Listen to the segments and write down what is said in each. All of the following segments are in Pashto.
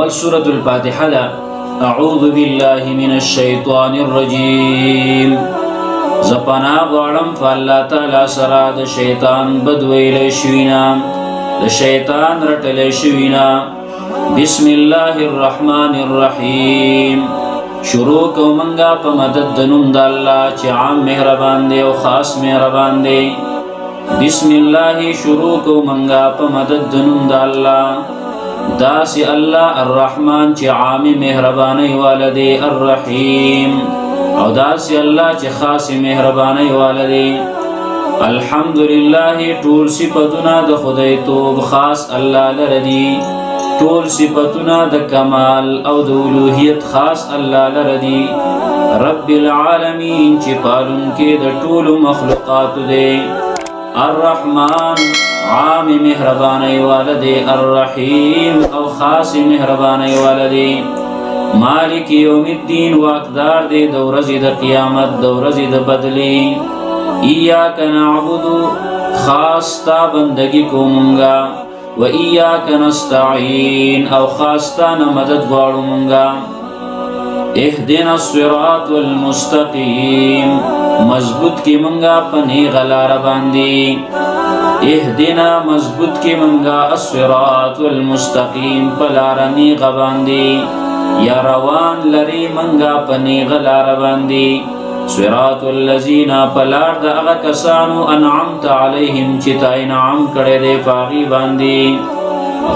اول سورة الفاتحة دا اعوذ بالله من الشیطان الرجیم زپنا غوارم فاللہ تعالی سرا دا شیطان بدویل شوینا دا شیطان رتل شوینا بسم اللہ الرحمن الرحیم شروع کو منگا پا مدد دنم دا اللہ چی عام مہربان دے و خاص مہربان دے بسم اللہ شروع کو منگا پا مدد دنم دا اللہ داسی اللہ الرحمن چی عامی مہربانی والدی الرحیم او داسی اللہ چی خاص مہربانی والدی الحمدللہ طول صفتنا دا خدای توب خاص اللہ لردی طول صفتنا دا کمال او دا الوحیت خاص اللہ لردی رب العالمین چی پالن کے دا طول مخلوقات دے الرحمن عام مہربانی والدی الرحیم او خاص مہربانی والدی مالک یوم الدین واقدار دے دورزی دا قیامت دورزی دا بدلی ایاک نعبدو خاص تا بندگی کو منگا و ایاک نستعین او خاص تا نمدد غوارو منگا اهدنا الصراط المستقیم مضبوط کی منگا پنی غلار باندی اهدنا مضبوط کی منگا الصراط المستقیم پلارنی غباندی یا روان لری منگا پنی غلار باندی صراط الذین پلار دا اغا کسانو انعمت علیہم چتا انعام کڑے دے فاغی باندی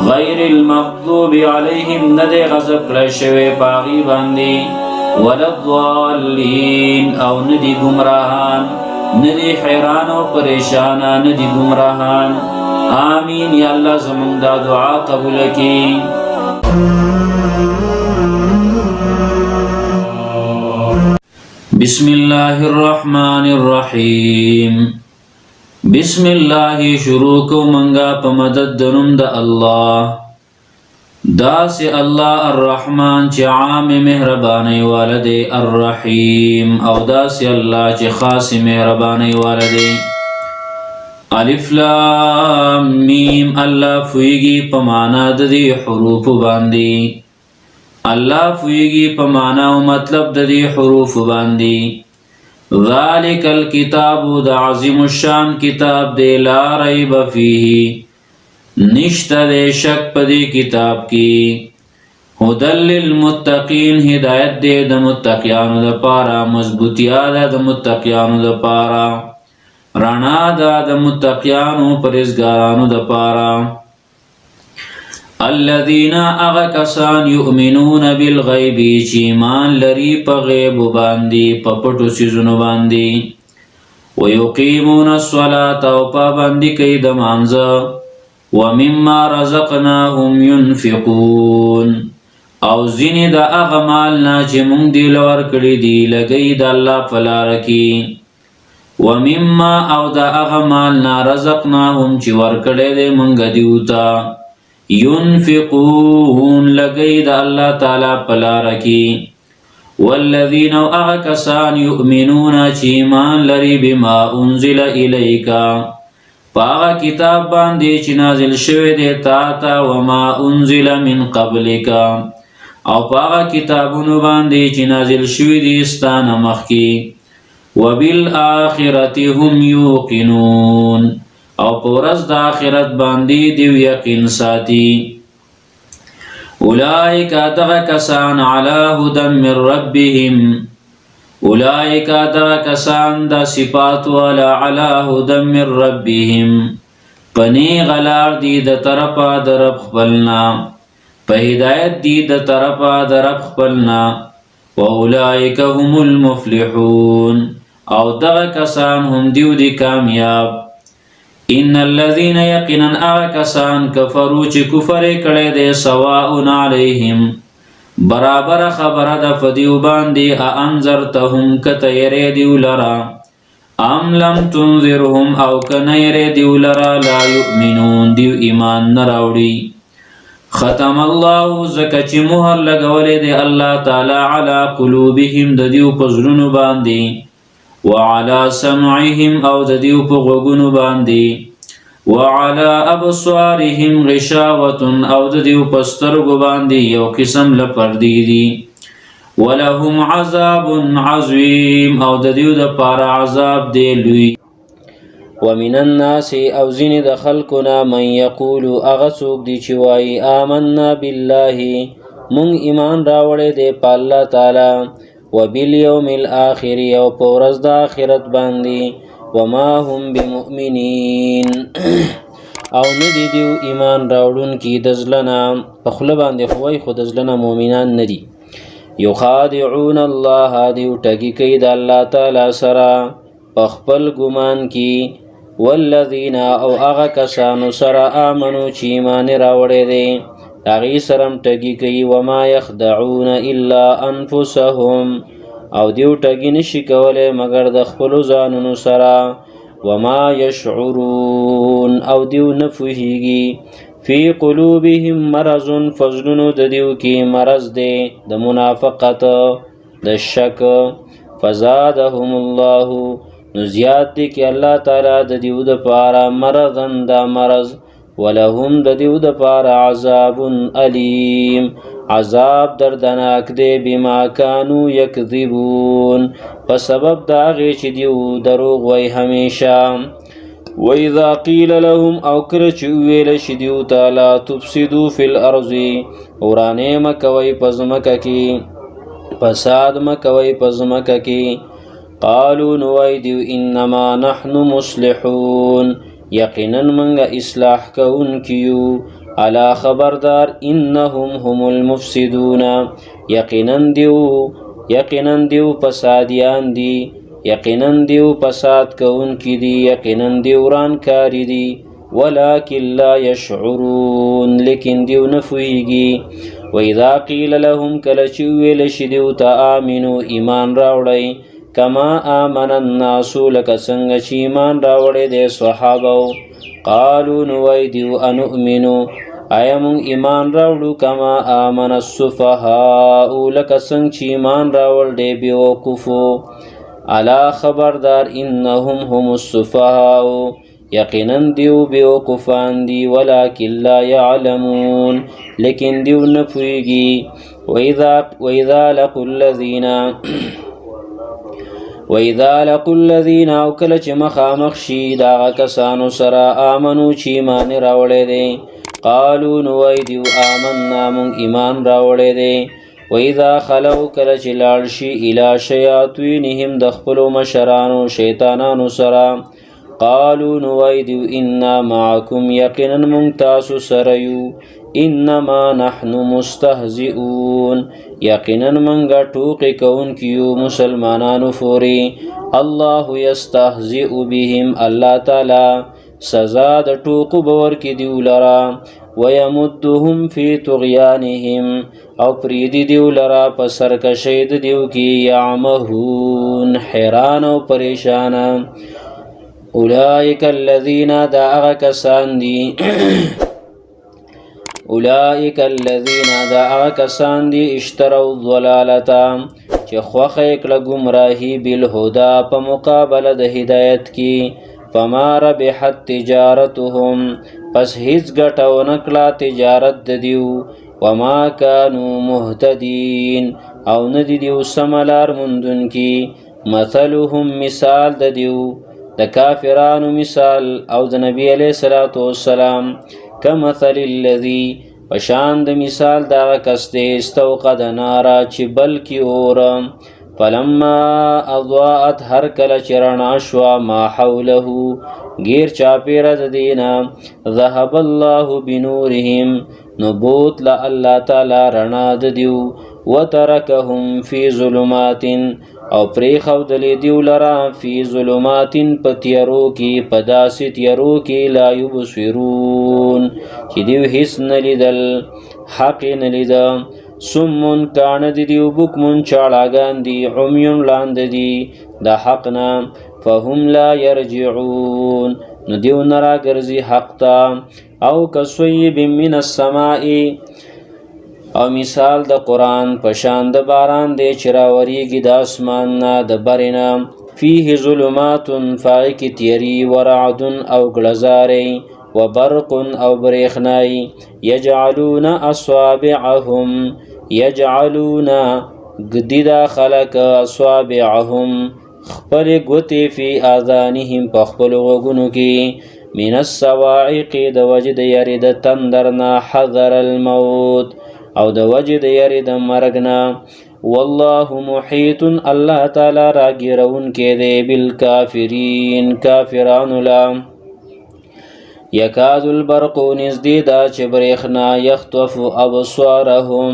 غیر المغضوب علیہم ندے غضب کلشوے فاغی باندی وللضالین او ندی گمراہان ندی حیران و پریشان ندی گمراہان آمین یا اللہ زمان دا دعا قبول کی بسم اللہ الرحمن الرحیم بسم اللہ شروع کو منگا پا مدد دنم دا اللہ دا سے اللہ الرحمن چی عام مہربانی والدے الرحیم او دا سے اللہ چی خاص مہربانی والدے الف لام میم اللہ فویگی پا مانا دی حروف باندی اللہ فویگی پا مانا و مطلب دی حروف باندی ذالک الکتاب دا عظیم الشان کتاب دے لا ریب فیہ نشتہ دے شک پدی کتاب کی ہدل للمتقین ہدایت دے دا متقیانو دا پارا مضبوطیا دا متقیانو دا پارا رانا دا متقیانو پرزگارانو دا پارا الذین اغکسان یؤمنون بالغیبی چیمان لری پا غیب باندی پا پٹو سیزنو باندی ویقیمون الصلاة و پا باندی کئی دمانزا ومما رزقناهم ينفقون او زینی دا اغمالنا چی مونگ دی لور کڑی دی لگئی دا اللہ پلارکی ومما او دا اغمالنا رزقناهم چی ورکڑی دی مونگ دیوتا ينفقون لگئی دا اللہ تعالی پلارکی والذین او اغکسان یؤمنون چی ایمان لری بما انزل الیکا پاغا کتاب باندی چی نازل شوی دے تاتا وما انزل من قبلکا او پاغا کتابونو باندی چی نازل شوی دی استان مخکی وبالآخرت هم یوقنون او پورز دا آخرت باندی دیو یقین ساتی اولائک دغ کسان علا هدن من ربهم اولائک دغ کسان دا صفات والا علا هدن من ربهم پنی غلار دی دا طرفا درب خبلنا پا ہدایت دی دا طرفا درب خبلنا و اولائک هم المفلحون او دغ کسان هم دیو دی کامیاب ان الذين يقينا اكسان كفروا چ کفر کړه دے سواء علیہم برابر خبر د فدیو باندې انذرتهم کتیری دیو لرا ام لم تنذرهم او کنیری دیو لرا لا یؤمنون دیو ایمان نراوڑی ختم الله زکچ مہر لګولې دے الله تعالی علی قلوبهم د دیو پزړونو باندې وعلى سمعهم او د دیو په غوګونو باندې وعلى ابصارهم غشاوة او د دیو پسترګو باندې یو قسم لپردی دي ولهم عذاب عظیم او د دیو د پاره عذاب دی لوی ومن الناس او زین د خلقنا من یقول اغسوک دی چې وای آمنا بالله مون ایمان راوړې دی په الله تعالی وبالیوم الاخر او په ورځ د آخرت باندې وما هم بمؤمنین او ندی دیو ایمان راوړون کی دزلنا په خله باندې خوای خو دزلنا مؤمنان ندی یخادعون الله دیو ټکی کوي د الله تعالی سره په خپل ګمان کی والذین او هغه کسانو سره آمنو چې ایمان راوړی دی هغې سرم ټګي کوي وما یخدعون الا انفسهم او دیو ټګي نشي کولی مګر د خپلو ځانونو سره وما یشعرون او دیو نه پوهیږي فی قلوبهم مرض فزلونو د دیو کې مرض دی د منافقت د شک فزادهم الله نو زیاد دی که اللہ تعالی د دیو د پارا مرضن دا مرض ولهم د دیو د پارا عذاب علیم عذاب دردناک دی بما کانو یکذبون په سبب دا غی چې دیو دروغ وی همیشه وَإِذَا قِيلَ لَهُمْ او کله چې ویل شي دیو تعالی تفسدوا فی الارض ورانه مکوي پزمکه کی فساد مکوي پزمکه کی قالوا نوایدیو انما نحن مصلحون یقینا منگا اصلاح کون کیو علا خبردار انهم هم المفسدون یقینا دیو پسادیان دی یقینا دیو پساد کون کی دی یقینا دیوران کاری دی ولكن لا يشعرون لیکن دیو نفویگی وَإِذَا قِيلَ لَهُمْ کلچویل شدیو تا آمنو ایمان راوڑی کما آمن الناس لک څنګه چې ایمان راوړی دی صحابه قالو نوای دیو انؤمنو آیا مونږ ایمان راوړو کما آمن السفهاء لک څنګه چې ایمان راوړ دی بیوقوفو الا خبردار انهم هم السفهاء یقینا دیو بیوقوفان دی ولکن لا یعلمون لیکن دیو نه پوهیږي وَإِذَا لقوا الذین او کله چې مخامخ شي د هغه کسانو سره آمنو چې ایمان راوړی دی قالو نوای دیو آمنا مونږ ایمان راوړی دی وَإِذَا خلوا کله چې لاړ شي الی شیاطینهم د خپلو مشرانو شیطانانو سره قالو نوای دیو انا معکم یقینا مونږ تاسو سره یو انما نحن مستهزئون یقینا منگا ټوقې کوونکیو مسلمانانو فوري الله یستهزئ بهم الله تعالی سزا د ټوقو باور کې دیو لرا ويمدهم فی طغیانهم او پریدی دیو لرا په سرکشی د دیو کې یعمهون حیران او پریشان اولئک الذین دا هغه کسان دي اولئک الذین دا هغه کسان دي اشتروا الضلالة چې خوښه یې کړه ګمراهي بالهدى په مقابله د هدایت کې فما ربحت تجارتهم پس هیڅ ګټه ونه کړه تجارت د دیو وما كانوا مهتدین او نه دي دیو سمه لار موندونکي مثلهم مثال د دیو د کافرانو مثال او د نبی علیه الصلاة والسلام کمثل الذی پشان د مثال دا کس دی استوقد نارا چې بلکی اور فلما اضاءت هر کله چې رڼا شوه ما حوله غیر چاپیره د دینا ذهب الله بنورهم نو بوتله الله تعالی رڼا د دیو وترکهم فی ظلمات او پریښودلې دیو لرا فی ظلمات په تیارو کې په داسې تیارو کې لا یبصرون چې دیو هیڅ نه لیدل حق نه لیده سمون کاڼه دي دیو بکمون چاړاګان دي عمیون لاندې دي د حق نه فهم لا یرجعون نو دیو نه راګرځي حق ته او کصیب من السماء او مثال د قرآن پشان د باران دی چې راوریږي د اسمان نه د برنه فیه ظلمات فای کی تیری ورعد او غلزاری وبرق او برېښنايي یجعلون اصابعهم یجعلون ګدیدا خلق اصابعهم خپل ګوتې فی آذانهم په خپل غوږونو کې من الصواعق د وجه د یری د تندرنا حذر الموت او د وجه د یری د مرګ نه والله محیط الله تعالی راګیرون کې دی بالکافرین کافرانو لا یکاد البرق نزدې دا چې برېښنا یخطف ابصارهم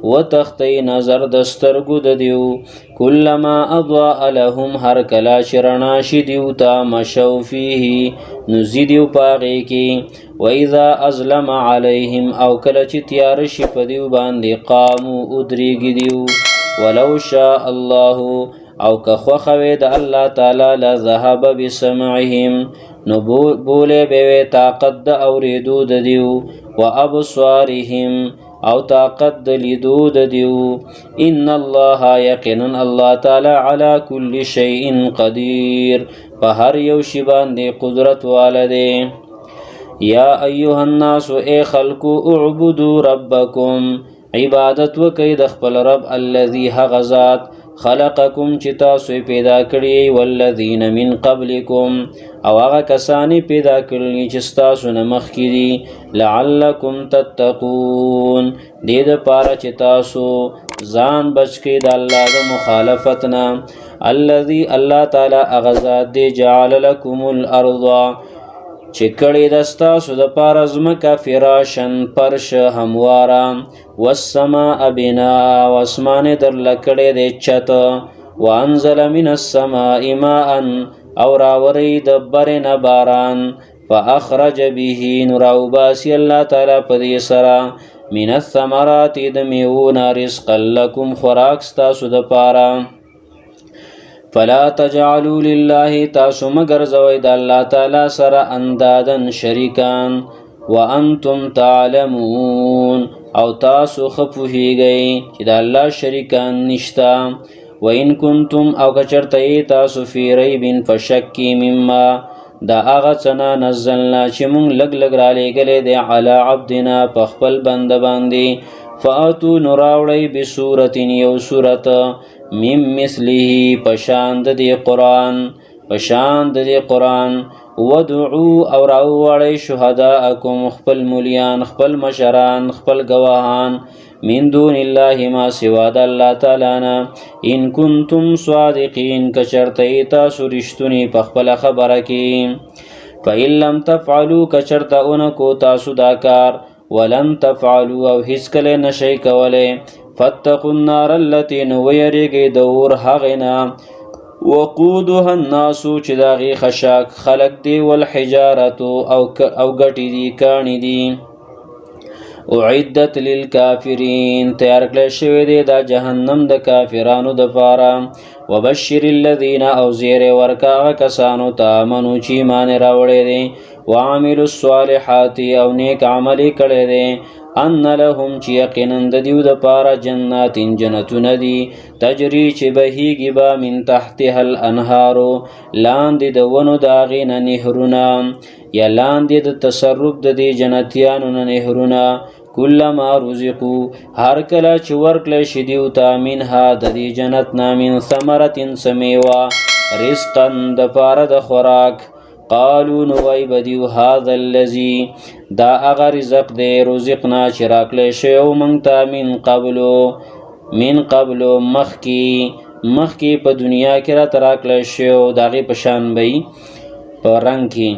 وتختی نظر د سترګو د دیو کلما اضاء لهم هر کلا چې رڼا شي دیو ته مشو فیه نو زی دیو پاغې کې واذا ازلم علیهم او کله چې تیار شي په دیو باندې قامو ادریږي دیو ولو شاء الله او که خوښوي د الله تعالی لذهب بسمعهم نو بوله به طاقت د اوریدو د دیو وابصارهم او طاقت د لیدو د دیو ان الله یقینا الله تعالی علی کل شیء قدیر په هر یو شی باندې قدرت والده یا ایها الناس ای خلقو اعبدوا ربکم عبادت وکئ د خپل رب الذي هغه ذات خلقکم چې تاسو پیدا کړی والذین من قبلکم او هغه کسانی پیدا کړی چې تاسو نه مخکې دي لعلکم تتقون دې د پاره چې تاسو ځان بچ کړئ د الله د مخالفت نه الذي الله تعالی هغه ذات دی جعل لكم الارض چې کړي دستا سو د پاره زمکه فراشن پرش همواره والسماء بنا واسمان در لکړي د چت وانزل من السماء ماء او راوري د برن باران فاخرج به نور او باسی الله تعالی په دې سره من الثمرات د میوه رزق لكم خوراک تاسو د پاره فلا تجعلوا لله تاسو مگر زوی د الله تعالی سره اندادن شریکان وانتم تعلمون او تاسو خفوهیږئ چې د الله شریکان نشتا وان کنتم او کچرته تاسو فی ریب فشکی مما دا هغه څه نزلنا چې مونږ لګ لګ را لېږلې دی علی عبدنا په خپل بنده باندې فاتو نراوړی بصورت یو صورت مم مثله پشاند دی قرآن ودعو او راوړی شهداءکم خپل مولیان خپل مشران خپل گواهان من دون الله ما سوا د الله تعالی نه ان کنتم صادقین کچرته تاسو رښتونی په خپل خبره کې فإن لم تفعلوا کچرته اونکو تاسو دا کار ولن تفعلوا او هیڅ کله نشئ کولای فاتقوا النار التي نويرګي دور هغنا وقودها الناس چې داغي خشاک خلق دی والحجاره او غټي دي کانی دي اعدت للكافرين تیار کړل شوی دی دا جهنم د کافرانو د پاره وبشر الذين او زیر ورکا کسانو ته منو چې مان راوړي دي وعملوا الصالحات او نیک عمل کړي دي ان لهم چې یقینا د دیو د پاره جنات جنتون دي تجری چې بهیږي با من تحتها الانهار لاندې د ونو داغې نه نهرونه یا لاندې د تصرف د دې جنتیانو نه نهرونه کلما رزقو هر کله چې ورکړل شي دیو ته منها د دې جنت نه من ثمرة سمیوا رزقا د پاره د خوراک قالو نوای بدیو هذا الذي دا اغه رزق دی رزقنا چې راکړل شی او مونږ ته من قبل مخکی په دنیا کې را تراکړل شی او داغه پشان بې په رنگ کې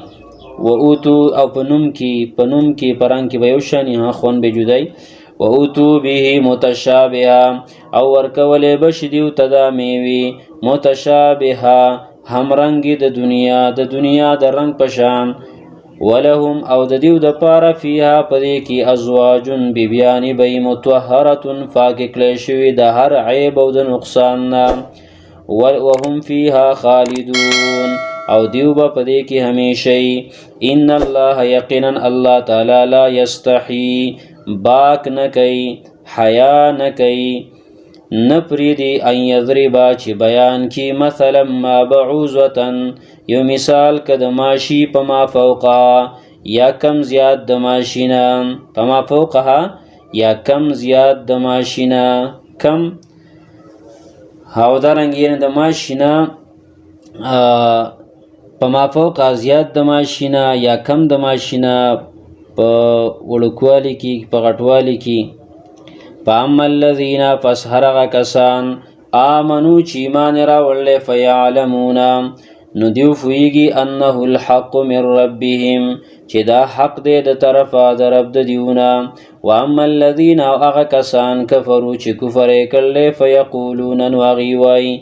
و اوتو او پنوم کې پرنګ کې به یو شانی ها خون به جدای و اوتو به متشابهه او ورکولې بشدیو تدا میوي متشابهه هم رنگی د دنیا د رنگ پشان ولهم او د دیو د پاره فیها پدې کې ازواجن بیبیان بی مطهرتن پاک کړي شوی د هر عیب او د نقصان نه وهم فیها خالدون او دیو با پدې کې همیشئ ان الله یقینا الله تعالی لا یستحی باک نه کوي حیا نه کوي نپریدی ان یضربا چې بیان کی مثلا ما بعوزتن یو مثال کد ماشی پا ما فوقا یا کم زیاد د ماشینا فما فوقها یا کم زیاد د ماشینا کم او دارنګ د ماشینا فما فوقها زیاد د ماشینا یا کم د ماشینا په وړوکوالي کې په غټوالي کې فاما الذین پس هرغه کسان آمنو چې ایمان راوړل فیعلمون نو دیو فویږي انه الحق من ربهم چې دا حق دی د طرفه د رب د دیونه واما الذین هغه کسان کفرو چې کفر یې کړل فیقولون نو هغوی وایي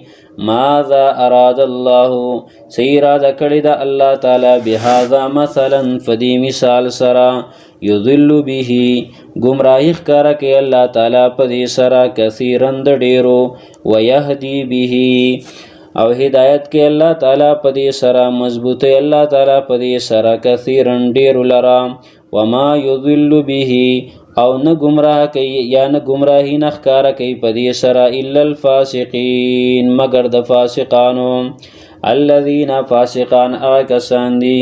ماذا اراد الله څه اراده کړې ده الله تعالی بهذا مثلا فدی مثال سره یضل به گمراهی ښکاره کوي الله تعالی په دې سره کثیرا د ډیرو ویهدی به او هدایت کوي الله تعالی په دې سره مضبوطی الله تعالی په دې سره کثیرا ډیرو لرا وما یضل به او نه گمراه کوي یا نه گمراهی نه ښکاره کوي په دې سره الا الفاسقین مگر د فاسقانو الذين فاسقان هغه کسان دي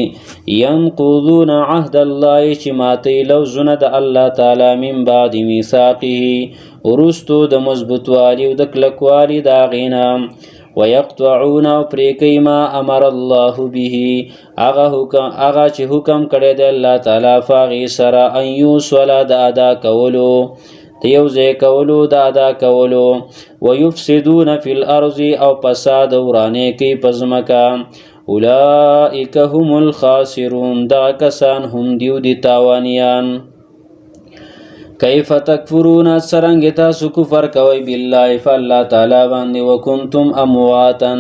ينقضون عهد الله چې ماتي لوزونه د الله تعالی من بعد میثاقه ورستو د مضبوطوالي او د کلکوالي د غینا ويقطعون او پریکي ما امر الله به هغه چې حکم کړی دی الله تعالی فاغي سره ان يوصل د ادا کولو تیوزه کولو د ادا کولو ويفسدون فی الارض او فساد ورانه کی پزمکا اولئک هم الخاسرون دا کسان هم دیو دی تاوانیان کیف تکفرون سرنگ تاسو کفر کوي بالله فالله تعالی باندې وکنتم امواتا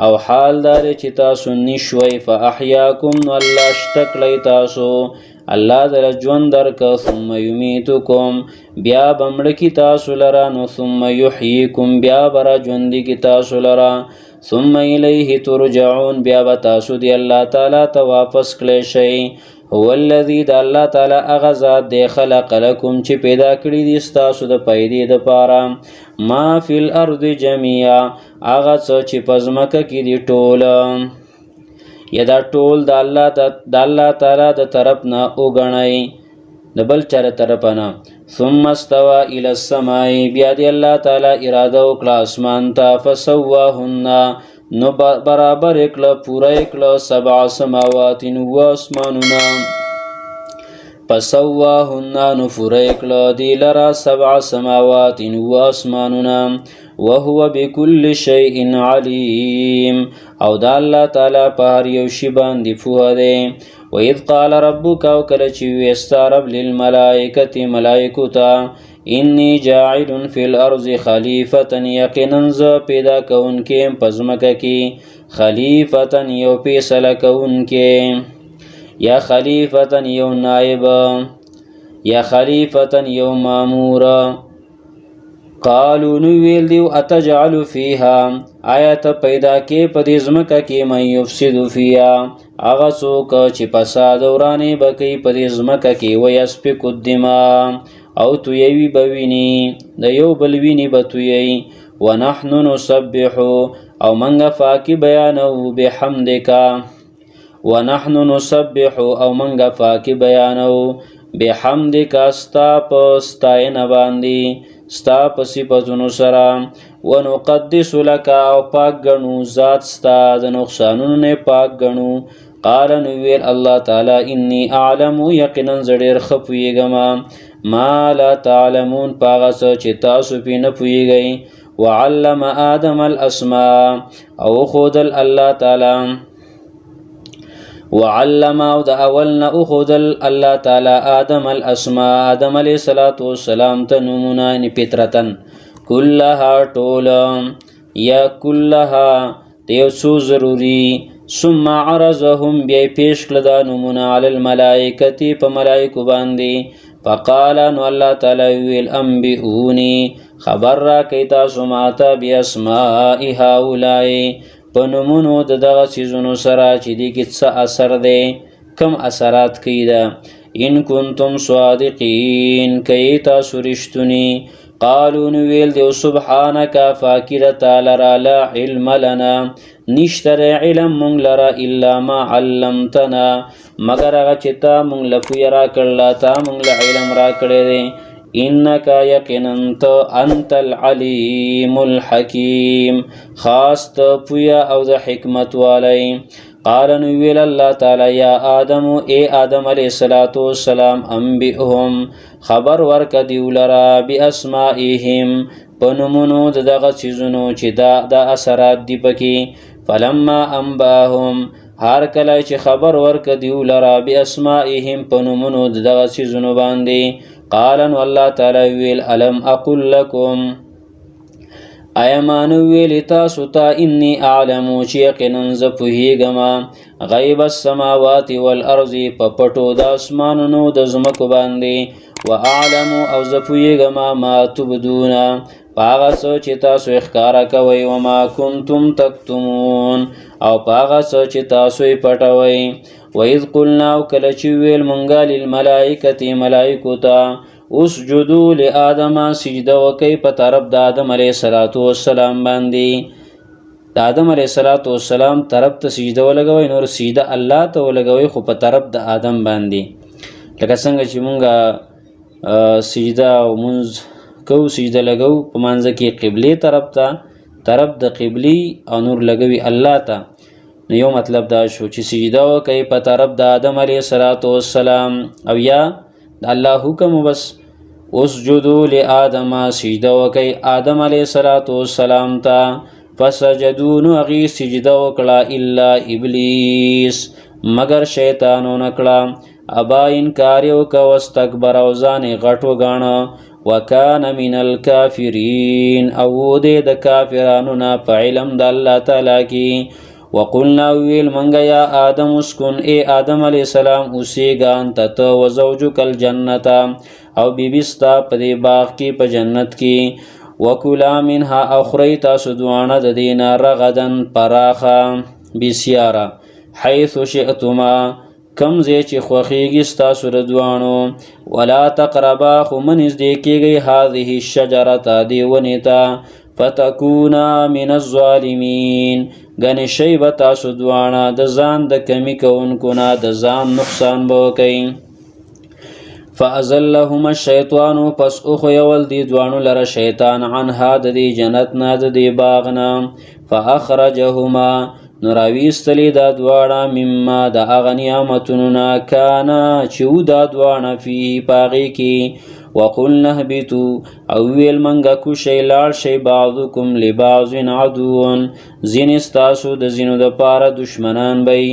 او حال دار چې تاسو نشوي فاحیاکم الله شتکلی تاسو الله در ژوند درک ثم یمیتکم بیا بمړکی تاسو لرا نو ثم یحییکم بیا برا ژوند کی تاسو لرا ثم الیه ترجعون بیا به تاسو دی الله تعالی ته واپس کړئ شئ هو الذی د الله تعالی هغه ذات دی خلق لکم چې پیدا کړی دي تاسو د پیدې د پاره ما فی الارض جميعا هغه څه چې پزمکه کې دي ټول یا دا ټول د الله تعالی د طرف نه وګڼئ د بل چاره طرف نه ثم استوى الى السماء بیا دی الله تعالی اراده وکړه اسمان ته فسواهن نو برابر اکلا پورا اکلا 7 سماوات و اسمانونا فسواهن نو پورا اکلا دی لرا 7 سماوات و اسمانونا وهو بكل شيء عليم او دا الله تعالی په هر یو شی باندې پوهه دی وَإِذْ قَالَ رَبُّكَ وَكَلَّ چِوِ اسْتَارَبْ لِلْمَلَائِكَةِ مَلَائِكُتَا إِنِّي جَاعِلٌ فِي الْأَرْضِ خَلِيفَةً یقیناً زه پیدا کوونکی پزمکه کې خلیفتًا یو فیصله کوونکی یا خلیفتًا یو نائب یا خلیفتًا یو مامور قالو نو ویل دیو اتجعل فیها آیت پیدا کې په دې ځمکه کې مې یفسد فیها هغه څوک چې فساد ورانه بکې په دې ځمکه کې ويسفك الدماء او تویوي بویني د یو بل ویني بتویي ونحن نسبح او منغه فاکی بیانو بحمدک ونحن نسبح او منغه فاکی بیانو بحمدک استا پستاین باندې ستا په صفاتونو سره ونقدس لك او پاک غنو ذات ستا د نقصانونو نه پاک غنو قال نویر الله تعالی انی اعلم یقینا زړیر خپویګم ما لا تعلمون پاغه چې تاسو پې نه پویږئ وعلم آدم الاسماء او خودل الله تعالی وعلم او د اولنا اخذل الله تعالی آدم الاسماء آدم علیہ الصلوۃ والسلام ته نمونه ان فطرتن كلها طول یا كلها دیوسو ضروری ثم عرضهم بیا پیش کړه دا نمونه علی الملائکه په ملائکه باندې فقال نو الله تعالی ویل انبئونی خبر را کی تاسو ماته بیاسماء هؤلاء پنمونو دغه سيزونو سره چې دي کې څه اثر دی کم اثرات کوي دا ان کنتم صادقین کی تاسو رښتونی قالوا نویل دیو سبحانك فاکر تعالی لا علم لنا نشتر علم مونږ لره الا ما علمتنا مگر هغه چې تا مونږ له پوهه راکړله تا مونږ له علم راکړی دی انک یقینا انت العلیم الحکیم خاص ته پوهه او د حکمت والی قال نویل الله تعالی یا آدم اے آدم علیہ السلام انبئهم خبر ورک دیو لرا باسمائهم پنمونو دغه چیزونو چې دا اثرات دی پکې فلما انباهم هر کله چې خبر ورک دیو لرا باسمائهم پنمونو دغه چیزونو باندې قالن والله تعالی ویل الم اقل لكم ایمانو ویل تاسو ته انی اعلم چې یقینا زه پوهیږم غیب السماوات والارض په پټو د اسمانونو د ځمکو باندې واعلم او زه پوهیږم ما تبدون پاغه څه چې تاسو ښکارا کوئ وما کنتم تکتمون او پاغه څه چې تاسو یې پټوئ وإذ قلنا وکله چې ویل مونږه للملائکة ملائکو ته اسجدوا لآدم سجده وکي په طرف د آدم علیه السلام باندې د آدم علیه السلام طرف ته سجده ولګوي نور سجده الله ته ولګوي خو په طرف د آدم باندې لکه څنګه چې مونږه سجده او منځ کو سجده لګو په منځ کې قبله طرف د قبلي او نور لګوي الله ته نو یو مطلب دا شو چې سجده وکي په طرف د آدم علیه السلام او یا الله حکم بس اسجدوا لآدم سجده وکي آدم علیه السلام ته فسجدوا نو هغې سجده وکړه الا ابلیس مگر شیطانو نکړه ابا انکار یې وکړه واستکبر او ځان یې غټ وګاڼه وکان من الکافرین او دی د کافرانو نه په علم د الله تعالی کې وقلنا ویل منگا یا آدم اسکن اے آدم علیہ السلام اسیگا انت تو وزوجک الجنتا او بیبستا پدی باغ کی پا جنت کی وکلا منها اخری تاسو دوانا ددینا رغدن پراخا بسیارا حیث شئتما کم زی چی خوخیگی ستاسو ردوانو ولا تقربا خو منز دیکی گئی هذه الشجرتا دیونیتا فتکونا من الظالمین گنی شی به تاسو دواړه د ځان د کمی کوونکو نه د ځان نقصان به وکئ فازلهما الشیطان پس اخویول دی دواړو لره شیطان عنها د دې جنت نه د دې باغ نه فاخرجهما نو راویستلی دا دواړه مما د هغه نعمتونو نه کانا چې و دا دواړه فيه پاغې کې وقلنا اهبطوا او ویل منګه کوشئ لاړ شئ بعضکم لبعض عدو ځینې ستاسو د ځینو دپاره دشمنان بی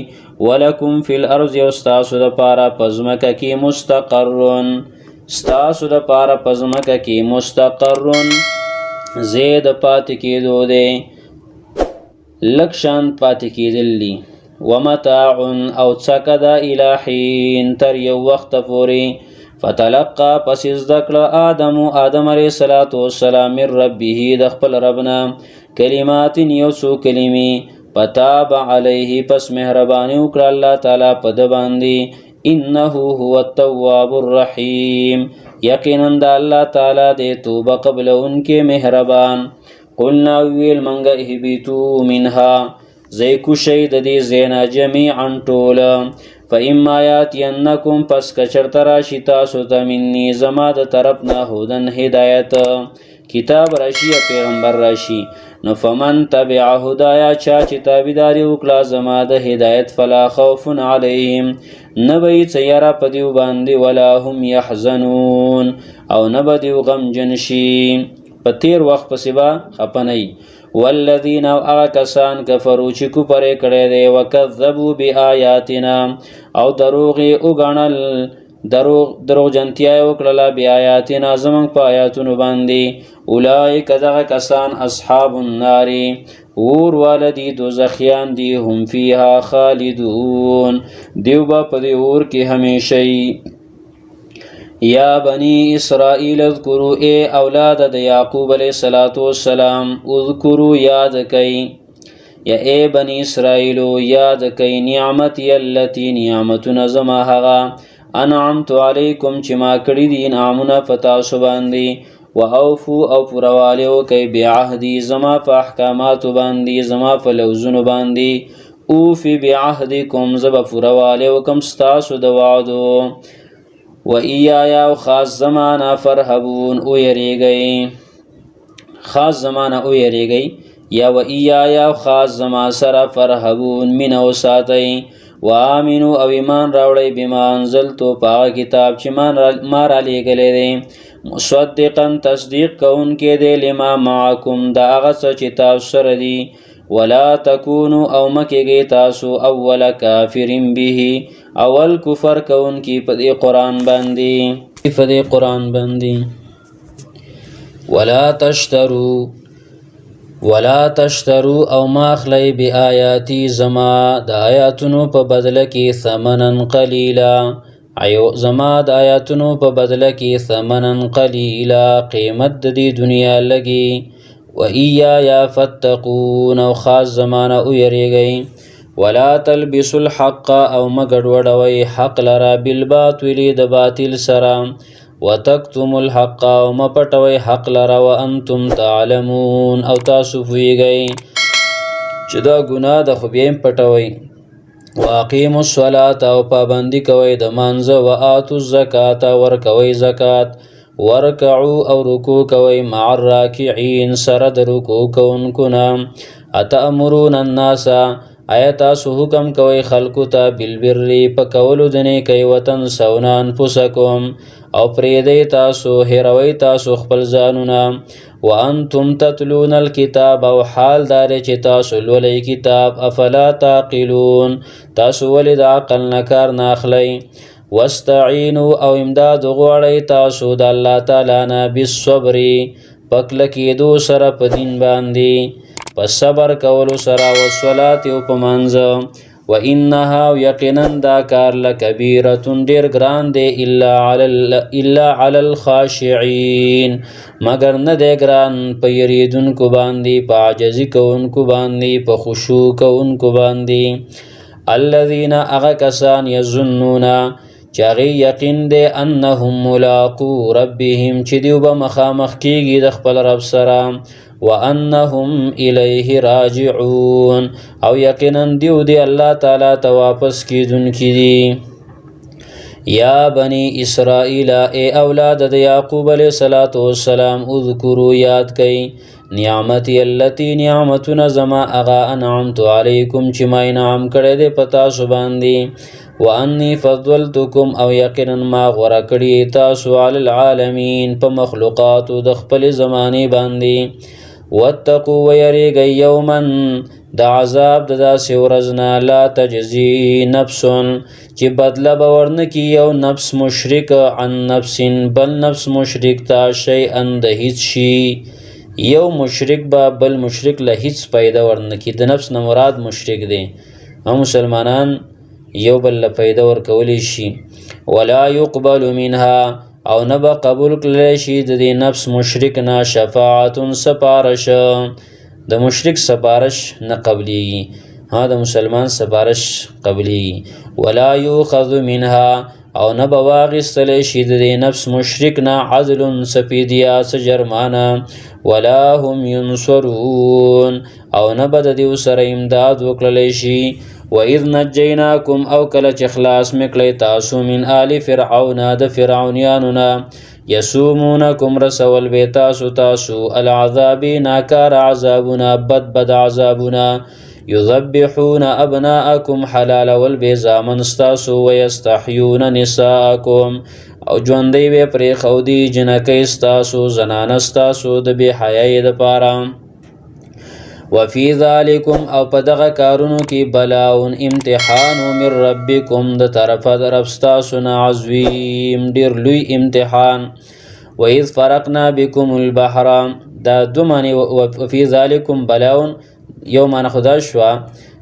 ولکم فی الارض او ستاسو دپاره په ځمکه کې مستقرون ستاسو دپاره په ځمکه کې مستقرون ځای د پاتې کېدو دی لږ شان پاتې کېدل دي ومتاع او څکه ده الی حین تر یو وخته پورې فتلقى پس ذکر آدم علیہ السلام من ربه د خپل ربنا کلمات یوسو کلمی پتاب علیه پس مهربانی وکړه الله تعالی په د باندې انه هو التواب الرحیم یقینا د الله تعالی د توبه قبل انکه مهربان قلنا ویل منګه اهبتو منها زی کو شید دی زینا جميعا طولا فإما یاتینکم پس کچرت راشی تاسو ته منی زما د طرف نه هدن هدایت کتاب راشی پیغمبر راشی نو فمن تبع هدایا چا چې تابعداري وکړه زما د هدایت فلا خوف علیهم نبی تیارا پدیو باندې ولا هم یحزنون او نبدیو غمجن شي په تیر وخت پسې با خپنئ والذین او هغه کسان کفرو چې کفر کړی دی وکذبوا بآیاتنا او دروغ وګڼل دروغ جنتیا وکړله بآیاتنا زموږ په آیاتونو باندې اولئک دغه کسان اصحاب النار اور والدی دوزخیان دی هم فیها خالدون دیو با په دې اور کې همیشه یا بنی اسرائیل اذکروا اے اولاد د یعقوب علیہ السلام اذکروا یاد کئ یا اے بنی اسرائیل یاد کئ نعمتی التی نعمتنا زما هغه انعمت علیکم چې ما کړی دي انعامونه پتا سو باندې واوفو او پروالی وکئ بعهدی زما په احکاماتو باندې زما په لوزونو باندې اوفی بعهدکم زب پروالی وکم ستاسو د وعدو و ایایا او خاص زمانہ فرهبون او یریږئ خاص زمانہ او یریږئ یا و ایایا او خاص زما سره فرهبون من او ساتئ وآمنو او ایمان راوړئ بما انزلتو پاغه کتاب چې ما را لېږلی دی مصدقا تصدیق کوونکی دی لما معکم دا هغه څه چې تاسو سره دي ولا تکونو او مکیږئ تاسو اول کافر به اول کفر کوونکی په دې قرآن باندې ولا تشترو او ماخلی بی آیاتی زما د آیاتونو په بدله کې ثمنن قلیلا زما د آیاتونو په بدله کې ثمنن قلیلا قیمت د دې دنیا لګي و ایایا فتقون او خاص زمانہ او یریږئ ولا تلبسوا الحق او مګډوډوئ حق لرا بالباطل د باطل سره وتكتموا الحق او مپټوي حق لرا وانتم تعلمون او تاسو پوهیږئ چې دا ګناه د خو بیا پټوي واقیموا الصلاة او پابندي کوئ د مانځه وآتوا الزکات ورکوئ زکات ورکعوا او رکوع کوئ مع الراکعين سره د رکوع کوونکو نه اتأمرون الناس آیا تاسو حکم کوئ خلکو ته بالبر په کولو د نیکۍ وتنسون انفسکم او پریږدئ تاسو هیروئ تاسو خپل ځانونه وانتم تتلون الکتاب او حال دا دی چې تاسو لولئ کتاب افلا تعقلون تاسو ولې د عقل نه کار نه اخلئ واستعینوا او امداد غواړئ تاسو د الله تعالی نه بالصبر په کلکېدو سره په دین باندې په صبر کولو سره والصلاة او په مانځه وانها یقینا دا کار لکبیرة ډیر ګران دی الا علی الخاشعين مگر نه دی ګران په یریدونکو باندې په عاجزي کوونکو باندې په خشوع کوونکو باندې الذين اغه کسان یظنون چې هغې یقین دی انهم ملاقو ربهم چې دیو به مخامخ کیږي د خپل رب سره وانهم الیه راجعون او یقینا دیو دی الله تعالی ته واپس کیدونکي دي یا بنی اسرائیل ای اولاد د یعقوب علیہ الصلوۃ والسلام اذکروا یاد کئ نعمتي التي نعمتنا زما اغا انعمت علیکم چې ما انعام کړی دی پتا سو باندې وانی فضلتکم او یقینا ما غوړه کړی تاسو علی العالمین په مخلوقات د خپل زمانه باندې واتقوا ويريږئ یوما د عذاب د داسې ورځ نه لا تجزي نفس چې بدله به ورنکي یو نفس مشرک عن نفس بل نفس مشرک ته شیئا د هیڅ شي یو مشرک به بل مشرک له هیڅ پیدا ورنکي د نفس نه مراد مشرک دی هم مسلمانان یو بل له پیدا ورکولی شي ولا يقبل منها او نه به قبول کړلی شي د دې نفس مشرک نه شفاعت سپارش د مشرک سپارش نه قبلیږي د مسلمان سپارش قبلیږي ولا یؤخذ منها او نه به واخیستلی شي د دې نفس مشرک نه عدل سفیدیا څه جرمانه ولا هم ینصرون او نه به د دیو سره امداد وکړلی شي وَإِذْ نَجَّيْنَاكُمْ او کله چې خلاص مکړی تاسو من آل فرعون د فرعونیانو یسومونکم رسول به تاسو العذاب ناکار عذابنا بد عذابنا یذبحون ابناءکم حلال والبزامن استاسو ويستحيون نساءکم او ژوندۍ به پرې خودي جنکۍ استاسو زنان استاسو د بے حیاي د پاره وفي ذلكم او پدغه کارونو کې بلاون امتحان من ربکم د طرفه در افستاسو عظیم ډیر لوی امتحان وإذ فرقنا بكم البحر دا دو معنی وفي ذلكم بلاون یو معنی خدا شوا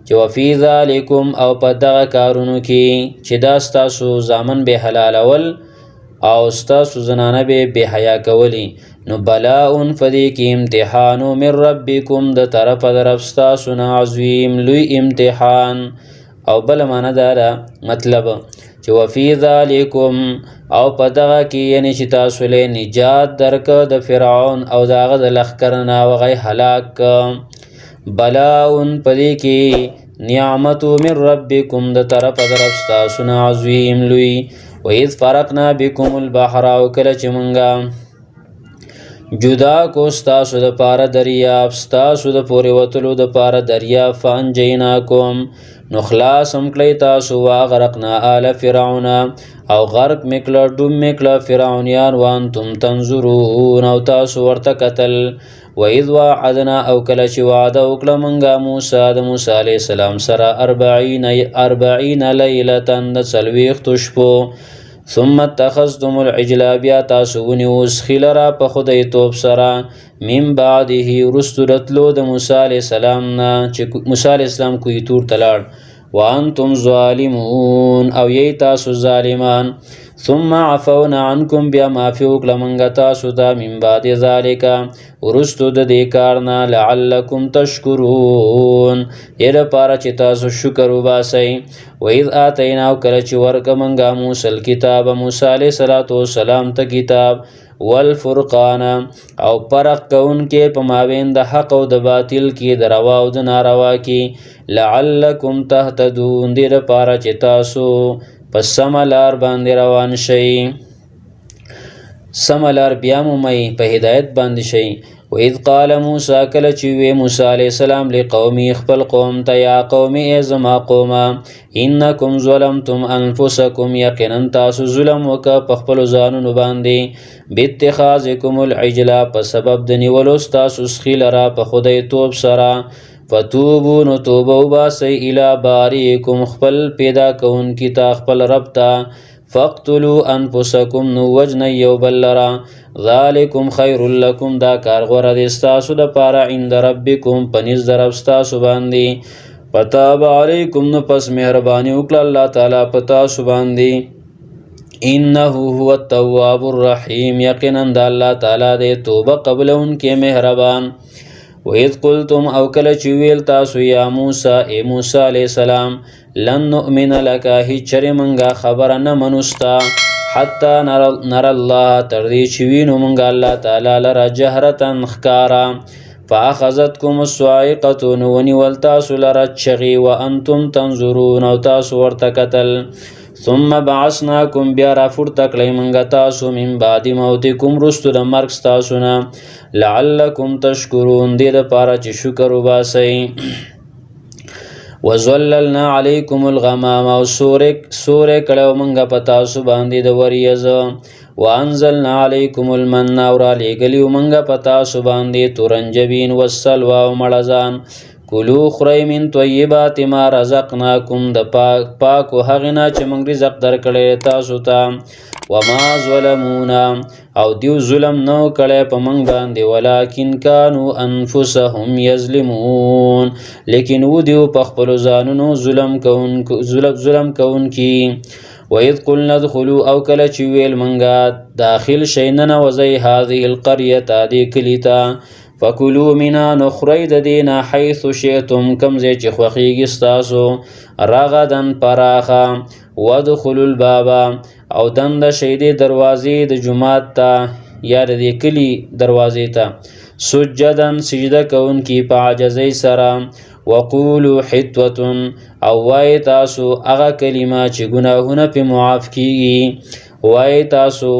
چې وفي ذلكم او پدغه کارونو کې چې دا ستاسو زامن به حلالول او ستاسو زنانه به حیا کولی نو بلاء فدی کی امتحانو من ربکم د طرف در افستاسو عظیم لوی امتحان او بل معنی دارا مطلب چې وفي ذالکم او په دغه کې یعنی چې تاسو له نجات درک د فرعون او دغه د لښکر نه وغی هلاک بلاء پدې کې نعمت من ربکم د طرف درف تاسو نه عظیم لوی وإذ فرقنا بكم البحر او کله چې مونږه جدا کو ستاسو د پاره دریاب ستاسو د پورې وتلو د پاره دریاب فانجیناکم نو خلاص هم کړی تاسو واغرقنا آل فرعون او غرق میکړه ډوب میکړه فرعونیان وانتم تنظرون او تاسو ورته کتل وإذ وعدنا او کله چې وعده وکړه مونږه موسی د موسی علیه السلام سره 40 لیلة د 40 شپو ثم اتخذتم العجل بیا تاسو ونیوس خلرا په خدای توب سره من بعده رستو رتلو د موسی علیه السلام نه چې موسی علیه السلام کوی تور تلاړ وانتم ظالمون او یی تاسو ظالمان ثم عفونا عنكم بیا معافی وکړه مونږ تاسو ته من بعد ذالک ورستو د دې کارنا لعلکم تشکرون دې لپاره چې تاسو شکر وباسئ وإذ آتینا کله چې ورکه مونږه موسی الکتاب موسی علیه السلام ته کتاب والفرقان او فرق کوونکې په مابین د حق او د باطل کې د روا او د ناروا کې لعلکم تهتدون دې لپاره چې تاسو پس سملار باندې روان شئ سملار بیا مومئ په هدایت باندې شئ وإذ قال موسی کله چې وی موسی علیه السلام لقومي خپل قوم ته یا قوم ای زما قومه انکم ظلمتم انفسکم یقینا تاسو ظلم وکړه په خپل ځانونو باندې باتخاذکم العجل په سبب د نیولو ستاسو خیلره په خدای توب سره فتوبو نو توبه وباسئ الی باریکم خپل پیدا کوونکي ته خپل رب ته فاقتلوا انفسکم نو وجنئ یو بل لره ذالکم خیر لکم دا کار غوره دی ستاسو دپاره عند ربکم په نزد د رب ستاسو باندې فتاب علیکم نو پس مهرباني وکړه الله تعالی په تاسو باندې انه هو التواب الرحیم یقینا د الله تعالی دی توبه قبلونکې مهربان وإذ قلتم او کله چې ویل تاسو یا موسی ای موسی علیه السلام لن نؤمن لك هیڅ چرې مونږه خبره نه منوستا حتی نر الله تر دې چې وینو مونږه الله تعالی لره جهرة ښکاره فاخذتکم الصاعقة نو ونیول تاسو لره چغې وانتم تنظرون او تاسو ورته کتل ثم بعثناکم بیا راپورته کړئ مونږه تاسو من بعد موتکم رستو د مرګ ستاسو نه لعلکم تشکرون دې دپاره چې شکر وباسئ وظللنا علیکم الغمام او سورې کړی مونږه په تاسو باندې د وریځ وانزلنا علیکم المن او رالیږلي مونږه په تاسو باندې تورنجبین والسلوى او مړزان کلو خورئ من طیبات ما رزقناکم د پاکو هغې نه چې موږ رزق درکړی تاسو ته وما ظلمونا او دیو ظلم نو کړی په موږ باندې ولکن کانوا انفسهم یظلمون لیکن و دیو په خپلو ځانونو ظلم کوونکي وإذ قلنا ادخلوا او کله چې ویل موږه داخل شئ ننوځئ هذه القریة دې کلي ته فکلوا منا نخری د دینا حیث شئتم کم ځای چې خوښیږي ستاسو رغدا پراخه وادخلوا الباب او دنده شئ دې دروازې د جومات ته یا د دې کلي دروازې ته سجدا سجده کوونکي په عاجزۍ سره وقولوا حطوة او وای تاسو هغه کلمه چې ګناهونه پې معاف کیږي وای تاسو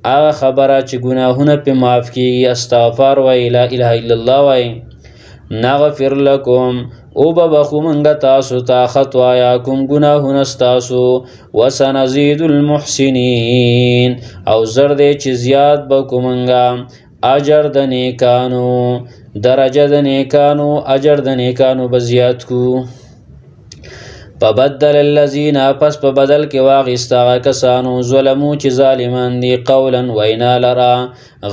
هغه خبره چې ګناهونه پې معاف کیږي استغفار وای لا اله الا الله وای نغفر لکم او به بخو منګه تاسو ته خطایاکم ګناهونه ستاسو وسنزید المحسنین او زر دې چې زیات به کو منګه اجر د نیکانو درجه د نیکانو اجر د نیکانو به زیات کو فبدل الذین پس په بدل کې واغستا کسانو ظلمو چې ظالمان دي قولا وینا لرا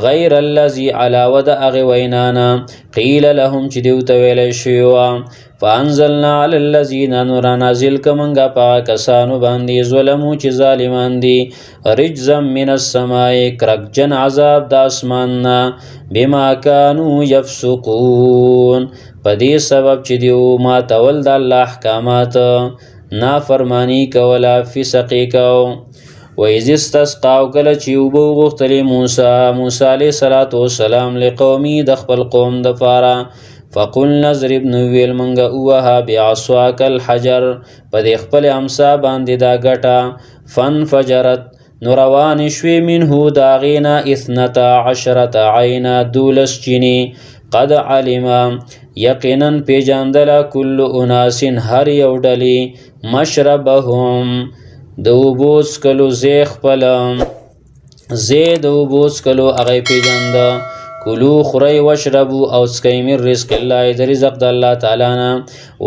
غیر الذی علاوه د هغې وینانا قیل لهم چې دیو ته ویلی شوي وه فانزلنا علی الذین نو رانازل که موږ په هغه کسانو باندې ظلمو چې ظالمان دي رجزا من السماء کرکجن عذاب د اسمان نه بما کانوا یفسقون په دې سبب چې دیو ماتول د الله احکامات نافرمانی کولا فسقی کو وإذ استسقاو کله چې اوبه وغوښتلې موسی علیه السلام لقومي د خپل قوم دپاره فقلنا اضرب نو ویل منګه ووهه بعصاک الحجر په دې خپل امسا باندې دا ګټه فانفجرت نو روانې شوې منه د هغې نه 12 عینه 12 چینې قد علم یقینا پیژندله کل اناس هر یو ډلې مشربهم د اوبو څکلو ځای خپل ځای د اوبو څکلو هغه پیژنده کلو خورئ واشربو او څکئ من رزق الله د رزق د الله تعالی نه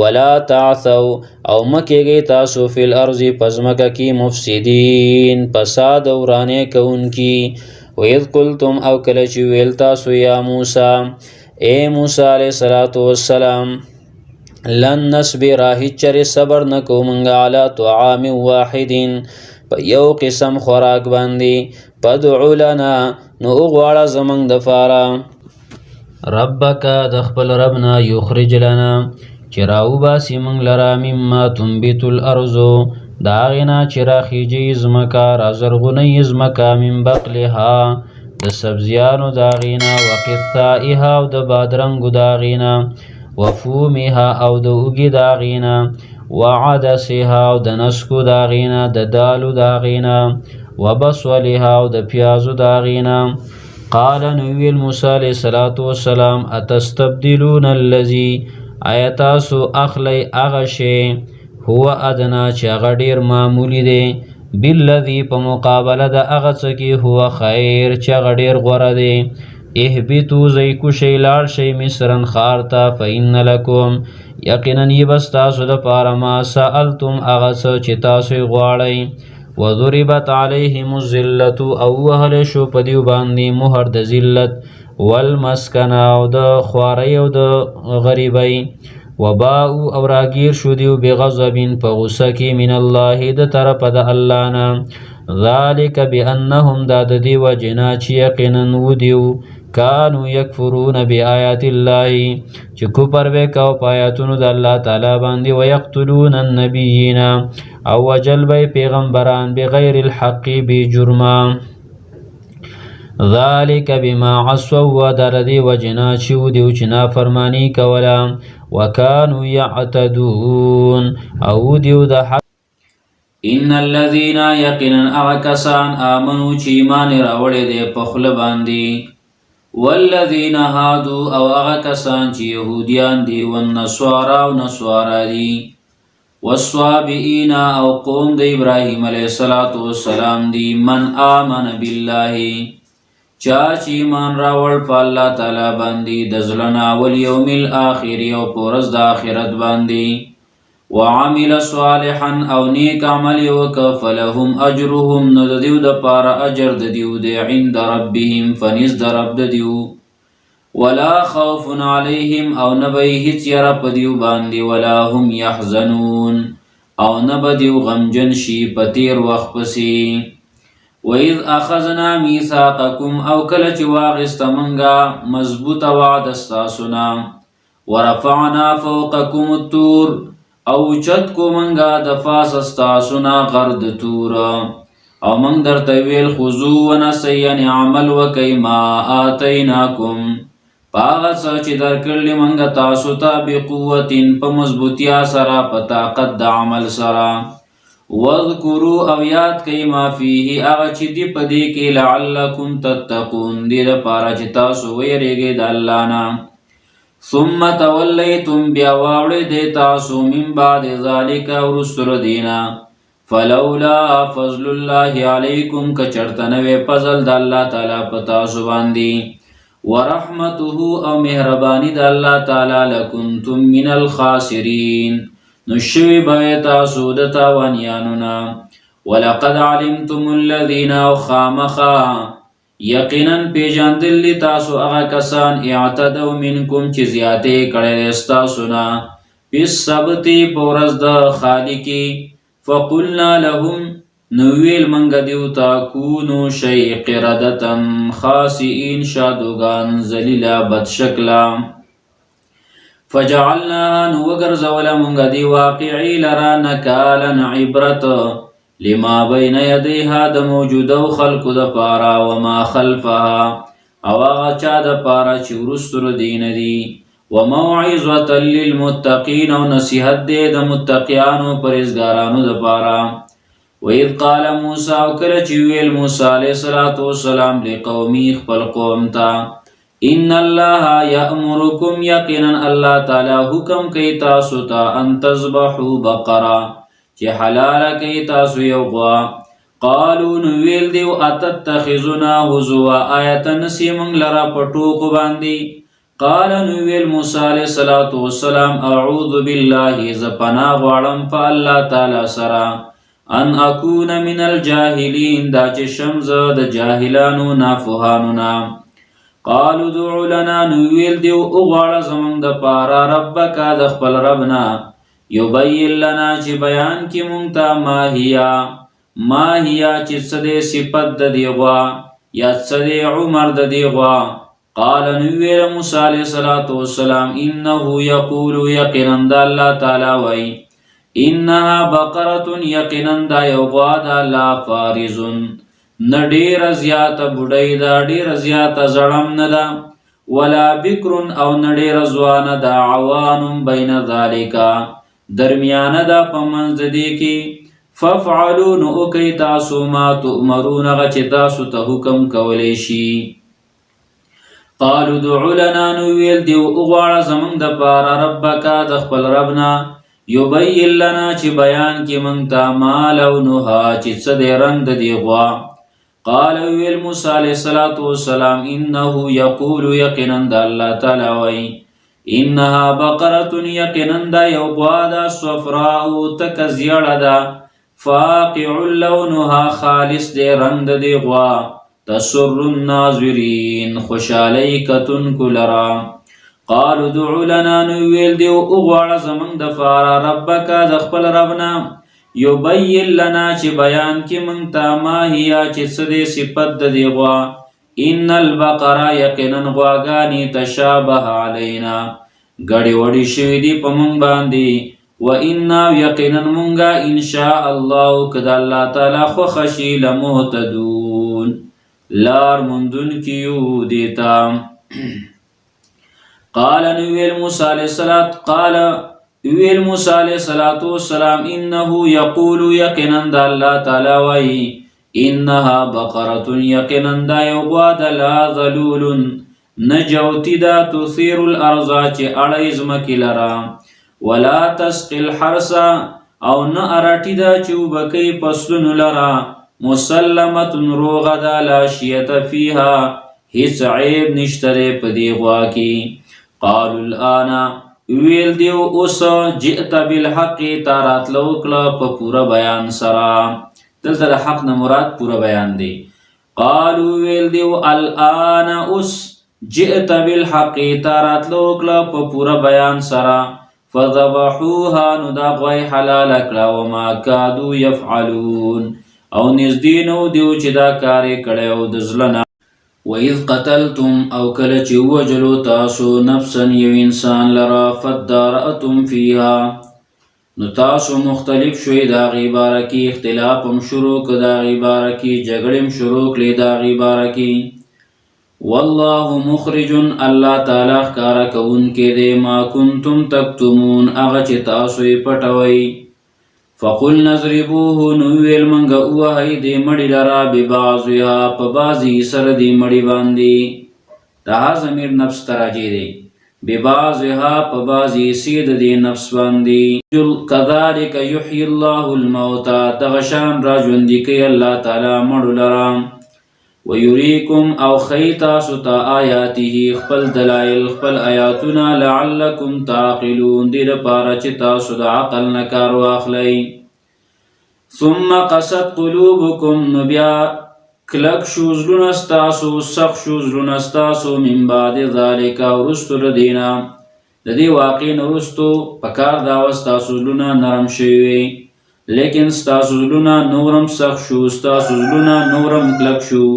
ولا تعثوا او مه کیږئ تاسو فی الارض په ځمکه کې مفسدین فساد او ورانې کوونکي وإذ قلتم او کله چې ویل تاسو یا موسی اے موسی علیه السلام لن نصبر هیڅ چرې صبر نه کوو موږ علی طعام واحد په یو قسم خوراک باندې فادع لنا نو وغواړه زموږ دپاره ربک د خپل رب نه یخرج لنا چې راوباسي موږ لره مما تنبت الارض د هغې نه چې راخیږي ځمکه رازرغونوي ځمکه من بقلها د سبزیانو د هغې نه وقثائها او د بادرنګو د هغې نه وفومها او د اوږې د هغې نه وعدسها او د نسکو د هغې نه د دالو د هغې نه وبصلها او د پیازو د هغې نه قال نو ویل موسی علیه السلام اتستبدلون الذي آیا تاسو اخلی هغه شی هو ادنا چې هغه ډېر معمولي دی بالذي په مقابله د هغه څه کې هو خیر چې هغه ډېر غوره دی اهبطو ځئ کوشئ لاړ شئ مصرن ښار ته فإن لکم یقینا یې به ستاسو دپاره ما سألتم هغه څه چې تاسو یې غواړئ وضربت علیهم الذلة او وهلی شو په دیو باندې مهر د ذلت والمسکنه او د خوارۍ او د غریبۍ وباءو او راګیر شو دیو بغضب په غصه کې من الله د طرفه د الله نه ذلک بانهم دا د دې وجې نه چې یقینا ودیو کانو یکفرون بآیات الله چې کفر به کو په آیاتونو د الله تعالی باندې ویقتلون النبیین او وجل به پیغمبران بغیر الحق بجرما ذلک بما عصوا ودردی وجنا چې ودیو چې نافرمانی کوله وکانو یعتدون او دیو د حق ان الذين يقينا اغكسان امنوا چې ایمان راوړی دی په خوله باندې والذین هادو او اغکسان چې یهودیان دی والنصارا او نصارا دی والصابئین او قوم د ابراهیم علیه السلام دی من آمن بالله چا چې ایمان راوړ په الله تعالی باندې د زړه نه والیوم الاخر او په ورځ د آخرت باندې وعمل صالحا او نیک عمل وکړه فلهم اجرهم نو د دیو دپاره اجر د دیو دی عند ربهم فنیز د رب د دیو ولا خوف علیهم او نه به هیڅ یره په دیو باندې ولا هم یحزنون او نه به دیو غمجن شي په تیر وخت پسې وإذ اخذنا میثاقکم او کله چې واخیسته موږ مضبوطه وعده ستاسو نه ورفعنا فوقکم الطور او چت کو منگا دفاس استاسونا غرد تورا او منگ در طویل خضو و نسین عمل و کئی ما آتیناکم پاغت سا چی در کرلی منگ تاسو تا بی قوتین پا مضبوطیا سرا پا طاقت دا عمل سرا وذکرو او یاد کئی ما فیہی اغا چی دی پا دی کی لعلکم تتقون دی دا پارا چی تاسو ویرگی دا اللہ نا ثم تولیتم بیا واوړی دی تاسو من بعد ذالک ورسل دینا فلولا فضل الله علیکم کچرته نوی فضل د الله تعالی په تاسو باندې ورحمته او مهربانی د الله تعالی لکنتم من الخاسرین نو شوی به تاسو د تاوانیانو نه ولقد علمتم الذین خامخا یقینا پیژندلی تاسو هغه کسان اعتدوا منکم چې زیاتې کړی ستاسو نه په سبت په ورځ د خالقي فقلنا لهم نو ویل منګ دیو تا کونو شی قردتن خاسئین شادوغان ذلیلا بد شکلا فجعلناها نوګرځوله مونږ دی واقعي لرا نکالا عبرت لما بین یدیها د موجوده خلقو د پارا وما خلفها او هغه چا د پارا چې وروستو دین دي وموعظة للمتقین او نصیحت دی د متقیانو پرهیزګارانو د پارا وإذ قال موسی او کله چې ویل موسی علیه السلام لقومي خپل قوم ته ان الله یأمرکم یقینا الله تعالی حکم کوي تاسو ته ان تذبحوا بقره چې حلال کوي تاسو یو غوا قالو نو ویل دیو اتتخذنا هزوا آیت نسیمنګ لرا پټوک باندې قال نو ویل موسی علیہ السلام اعوذ بالله زپنا غواړم په الله تعالی سره ان اكون من الجاهلین دا چې شمز د جاهلانو نافوهانو نام قالو دعو لنا نو ویل دیو اغواړه زمونږ د پارا ربک د خپل ربنا یبین لنا چې بیان کی مونږ ته ما هیا چې څه دی صفت د دی غوا یا څه دی عمر د دی غوا قال نو ویل موسی علیہ السلام انه یقول یقینا د الله تعالی وای انها بقره یقینا د یو غوا د لا فارز نډیر زیات بډای دا ډیر زیات زړم نه دا ولا بکر او نډیر زوانه دا عوان بین ذالک درمیانه دا پمنځ دی کی ففعلوا نو کوي تاسو ما تؤمرون غچ تاسو ته حکم کولی شي قالوا دعوا لنا نو ویل دیو اغواړه زمونږ د پاره ربک د خپل ربنا یبین لنا چې بیان کی مونږ ته ما لونها چې څه دی رنګ د دی غوا قال ویل موسی علیہ السلام انه یقول یقینا د الله تعالی وای انها بقره یقینا د یو غوا د صفراء تک زیړه ده فاقع لونها خالص دی رنگ دی غوا تسر الناظرین خوشالی کتن کلرا قالوا دعو لنا نویل دیو اغواړه زمونږ د فارا ربک د خپل ربنا یبین لنا چې بیان کی مونږ ته ما هیا چې څه دی صفت د دی غوا ان البقره یقینا غواګانې تشابه علینا ګډې وډې شوي دي په مونږ باندې و انا یقینا مونږه ان شاء الله کده الله تعالی خو خشی لمهتدون لار مندون کیو دیتا قال نویل موسی علیہ السلام انه یقول یقینا د الله تعالی وای انها بقره یقینا د یو غوا د لا ذلول نجوتی دا تثیر الارض چې اړه زمکی لرا ولا تسقي الحرس او نه ارټی دا چوبکی پسلون لرا مسلمت روغ دا لا شیت فیها هیڅ عیب نشتره پدی غوا کی قالوا الان ویل دیو اوس جئت بالحق تارات لوکلا په پورا بیان سرا دلته د حق نه مراد پورا بیان دی قالوا ویل دیو الان اوس جئت بالحق تارات لوکلا په پورا بیان سرا فذبحوها نو دا غوی حلال کړه وما کادو يفعلون او نزدینو دیو چې دا کارې کړی او د زلنا وَإِذْ قَتَلْتُمْ او کله چې وجلو تاسو نفسا یو انسان لرا فادارأتم فیها نو تاسو مختلف شوي دا غي بارکی اختلاف هم شروع ک دا غي بارکی جګړم شروع کړي دا غي بارکی والله مخرج الله تعالی ښکارا کون کې دې ما کنتم تکتمون هغه چې تاسو یې پټوي فقل نضربوه نو ویل منګه وهي دې مړی لرا ببعضها په بعضی سره دې مړی باندې دا ضمیر نفس تراجی دی ببعضها په بعضی سید دې نفس باندې كذلك يحيي الله الموتى دغشان را ژوندې کوي الله تعالی مړو لرا ويريكم او خيتا ستا آیاته خپل دلائل خپل آیاتنا لعلكم تعقلون دې لپاره چې تاسو د عقل نه کار واخلئ ثم قست قلوبكم نبیا کلک شو زړونه ستاسو سخت شو زړونه ستاسو من بعد ذلك ورستو لدینا د دې واقع نورستو پکار دا ستاسو زړونه نرم شوي لیکن ستاسو زړونه نورم سخت شو ستاسو زړونه نورم کلک شو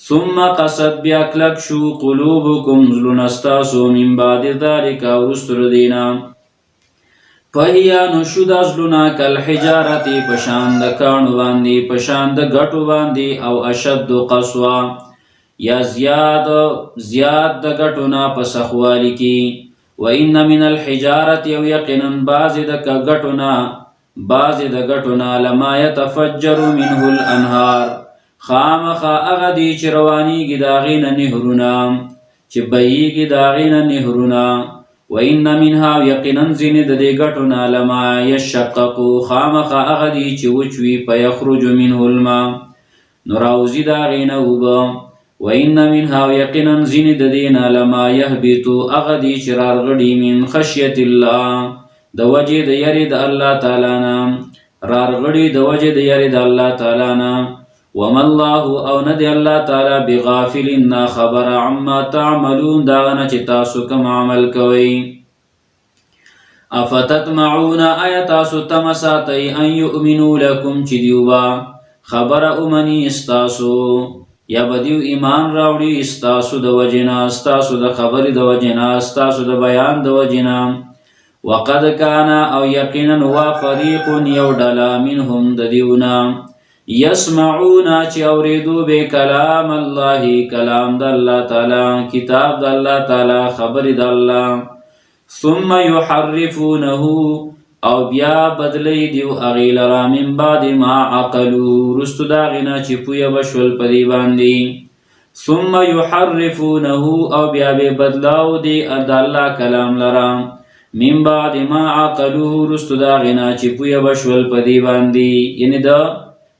ثم قصد بیا کلک شو قلوبکم زلنستاسو من بعد ذالک ورستر دینا فهیا نشود زلنا کالحجارتی پشاند کانو باندی پشاند گٹو باندی او اشد قصوا یا زیاد د گٹونا پسخوالی کی وَإِنَّ مِنَ الْحِجَارَةِ او یقنا بعض د گٹونا لما يتفجر منه الانهار خامخا اغدی چی روانیگی داغین نهرونا چی بیگی داغین نهرونا وَإِنَّ مِنْهَا یقنا زند دی گٹونا لما یشققو خامخا اغدی چی وچوی پیخرج منه الماء نراوزی داغین اوبا وَإِنَّ مِنْهَا یقنا زند دینا لما یهبتو اغدی چی رارغڑی من خشیت اللہ د وجه د یری د الله تعالی نام رارغړي د وجه د یری د الله تعالی نام وما الله او ند الله تعالی بغافل نا خبر عما تعملون داغه چې تاسو کوم عمل کوئ افتتمعون آیات تاسو تمساتی ان یؤمنوا لكم چې دیوبا خبر امنی استاسو یا بدیو ایمان راوړي استاسو د وجنا استاسو د خبر د وجنا استاسو د بیان د وجنا وقد كان او یقینا وا فريق یودلا منهم ددیونا يسمعون چی اوریدو به کلام الله کلام د الله تعالی کتاب د الله تعالی خبر د الله ثم يحرفونه او بیا بدلی دیو اغیل را من بعد ما عقلو رستو داغینا چی پوی بشول پدی باندی ثم يحرفونه او بیا به بدلاو دی د الله کلام لرام من بعد ما عقلوه رستو دا غنا چی پوی بشول پدی باندی یعنی دا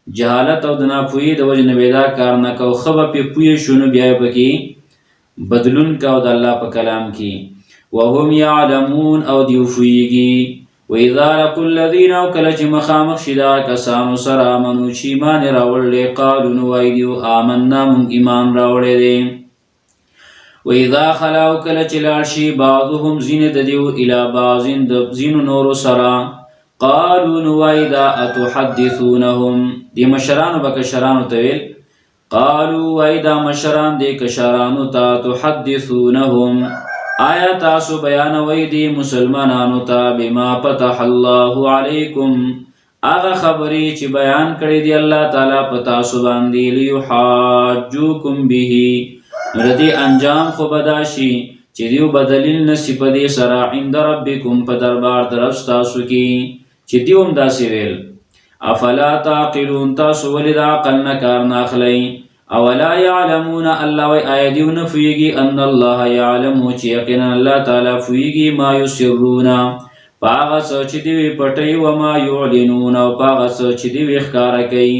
جهالت او دنا پوی دا وجن بیدا کار نکو خبا پی پوی شنو بیای پکی بدلون کاو دا اللہ پا کلام کی وهم یعلمون او دیو فویگی و اذا لقو الذین او کلچ مخامخ شدا کسانو سر آمنو چیمان راول لے قالو نوائی دیو آمنا من ایمان راولے دے وَإِذَا خَلَاوْ كَلَچِ لَعْشِي بَعْضُهُمْ زِنِ دَدِيو إِلَى بَعْضٍ زِنُ نُورُ سَرَا قَالُوا نُوَيْدَا أَتُحَدِّثُونَهُمْ دی مشرانو بکشرانو تویل قَالُوا وَإِذَا مشران دی کشرانو تا تُحَدِّثُونَهُمْ آیا تاسو بیانوی دی مسلمانانو تا بما پتح اللہ علیکم آغا خبری چی بیان کردی دی اللہ تعالی پتاسو باندی لیحاجوکم بیہی ردی انجام خو بداشی چې دیو بدلیل نسی پدی سرا عند ربکم په دربار درستاسو کی چې دیوم داسې ویل افلا تعقلون تاسو ولید عقل نکار ناخلی اولا یعلمون الله و ایدیو نفیگی ان الله یعلم چې یقینا الله تعالی فیگی ما یسرون پاغه سوچ دی پټي و ما یعلنون او پاغه سوچ دی ښکارا کوي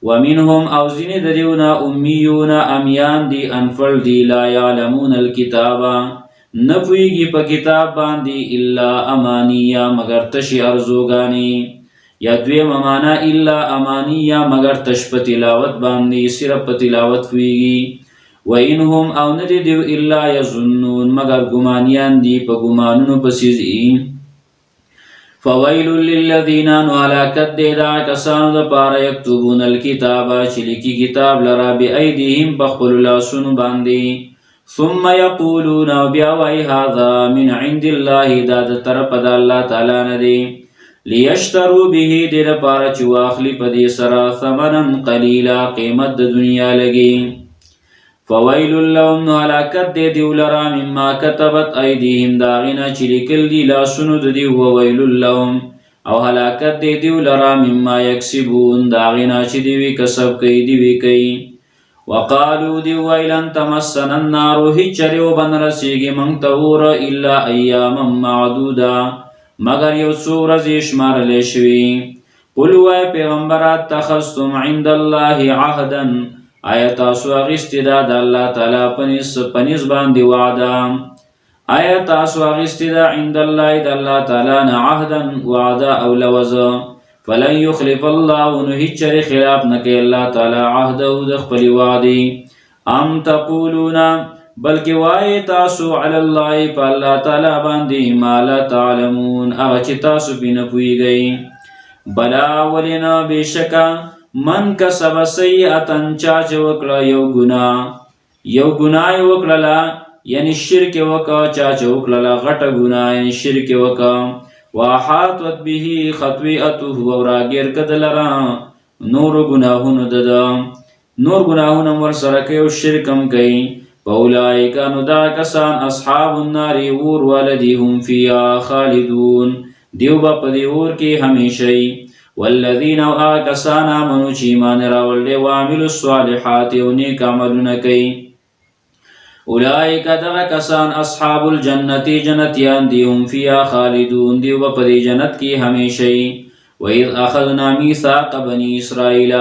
ومنهم او زین دریونا امیون امیان دی انفل دی لا یعلمون الكتابا نفویگی پا کتاب باندی الا امانیا مگر تشی ارزوگانی یا دوی ممانا الا امانیا مگر تش پا تلاوت باندی صرف پا تلاوت فویگی وینهم او ندی دیو الا یظنون مگر گمانیان دی پا گمانونو پسیزئی فویل للذین نهلاکت دیدا کسانو د پاره یكتبون الكتاب چلیکی کتاب لرا بأیدیهم بخبل لاسونو باندې ثم یقولون بیا وای هذا من عند الله دا د طرف د الله تعالی نه دی لیشتروا به دیر پاره چې واخلی پدې سرا ثمنا قلیلا قیمت د دنیا لګي فویل لهم هلاکت دی دیو لرا مما کتبت ایدیهم داغینا چلیکل دی لاسونو دی وویل لهم او هلاکت دی دیو لرا مما یکسبون داغینا چی دیوی کسب کئی دیوی کئی وقالو دیو ویلن تمسن النارو هیچ چریو بن رسیگی منتور الا ایاما معدودا مگر یو سو رزی شمار لیشوی قلو اے پیغمبرات تخستم عند اللہ عهدا آیا تاسو اغیستی دا دا اللہ تعالی پنیز باندی وعدا آیا تاسو اغیستی دا عند اللہ دا اللہ تعالی نا عهدا وعدا او لوزا فلن یخلف اللہ نهیچ چر خلاف نکی اللہ تعالی عهدا دخپلی وعدی ام تقولون بلکہ وائی تاسو علی اللہ پا اللہ تعالی باندی ما لا تعلمون اغچی تاسو بی نپوی گئی بلا ولنا بشکا من کسب سیئتن چاچ وکړه یو ګناه وکړه یعنی شرک وکړه چاچ وکړه غټه ګناه یعنی شرک وکړه واحاطت به خطیئته او راګیر کدلرا نور ګناهونه نور ګناهونه ور سره کوي او شرکم کوي فاولئک نو دا کسان اصحاب النار اور ولدی هم فیها خالدون دیو با په دې اور کې همیشئ والذین آکسان آمنوا چې ایمان راوړل او عملوا الصالحات او نیک عملونه کوي اولئک دغه کسان اصحاب الجنت جنتیان دی هم فیها خالدون دیو با په دې جنت کې همیشئ وَإِذْ أَخَذْنَا مِيثَاقَ بَنِي إِسْرَائِيلَ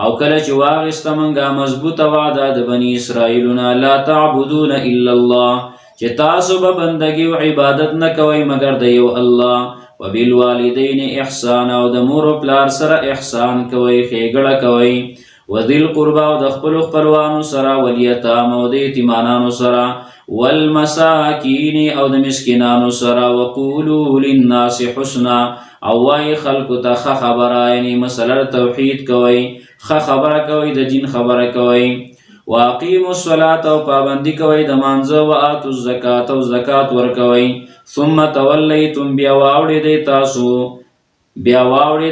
او کله چې واغسته منګه مضبوطه وعده د بني اسرائیلونه لا تعبدون الا الله چې تاسو به بندګي او عبادت نه کوئ مگر د یو الله وبالوالدین احسان او د مور او پلار سره احسان کوئ ښېګړه کوئ وذل قربا او د خپل خپلوانو سره والیتام او د یتیمانانو سره والمساکین او د مسکینانو سره وقولوا للناس حسنا او وای خلق ته خبره یعنی مسله توحید کوئ خبره کوي د دین خبره کوي واقیموا الصلاة او پابندی کوي د مانځه او اتو الزکات او زکات ورکوي ثم تولیتم بیا واوړې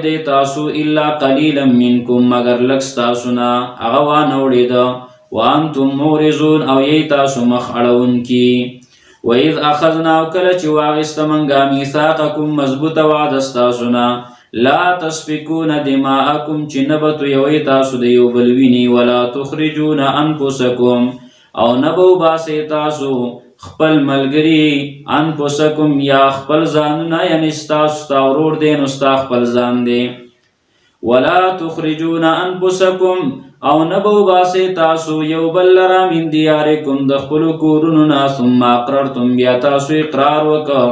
دی تاسو الا قلیلا منکم مگر لږ تاسو نه هغه وانه وانتم مورزون او یی تاسو مخ اړونکي وإذ أخذنا کله چې واغسته منګه میثاقکم مضبوطه وعده ستاسو نه لا تسفكون دماءکم چې نبتو یوی تاسو د یو بل ویني ولا تخرجون انفسکم او نبو باسي تاسو خپل ملګری انفسکم یا خپل ځانونه یعنی ستاسو تا ورور دی نو ستا خپل ځان دی ولا تخرجون انفسکم او نبو باسي تاسو یو بل لرا من دیارکم د خپل کورونو نه ثم اقررتم بیا تاسو اقرار وکړه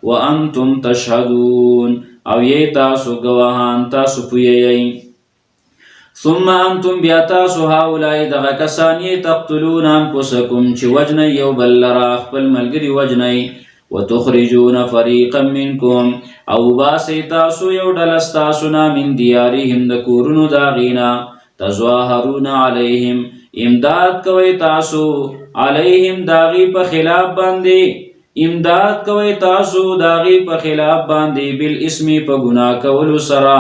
وانتم تشهدون او یی تاسو گواهان تاسو پویی ثم انتم بیا تاسو هؤلاء دغه کسانی تقتلون انفسکم چې وجنه یو بل لرا خپل ملګری وجنه وتخرجون فريقا منكم او باسي تاسو یو ډله ستاسو نه من دیارهم د کورونو داغینا تظاهرون علیهم امداد کوي تاسو علیهم داغي په خلاف باندې امداد کوي تاسو داغي په خلاف باندې بالاسم په ګناه کولو سره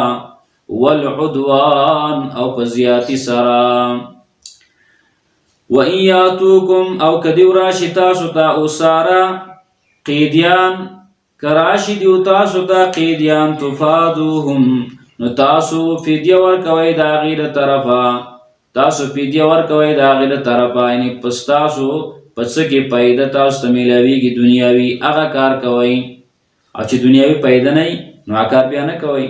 والعدوان او په زیاتی سره وَإِن يَأْتُوكُمْ او کدیو راشي تاسو ته اسارا قیدیان کراشي دیو تاسو ته قیدیان تفادوهم نو تاسو فدیه ورکوي د هغې د طرفه یعنی پستاسو پس کې پیدا تاسو ته میلاویږي دنیاوي هغه کار کوئ او چې دنیاوي پیدا نه نو هغه کار بیا نه کوئ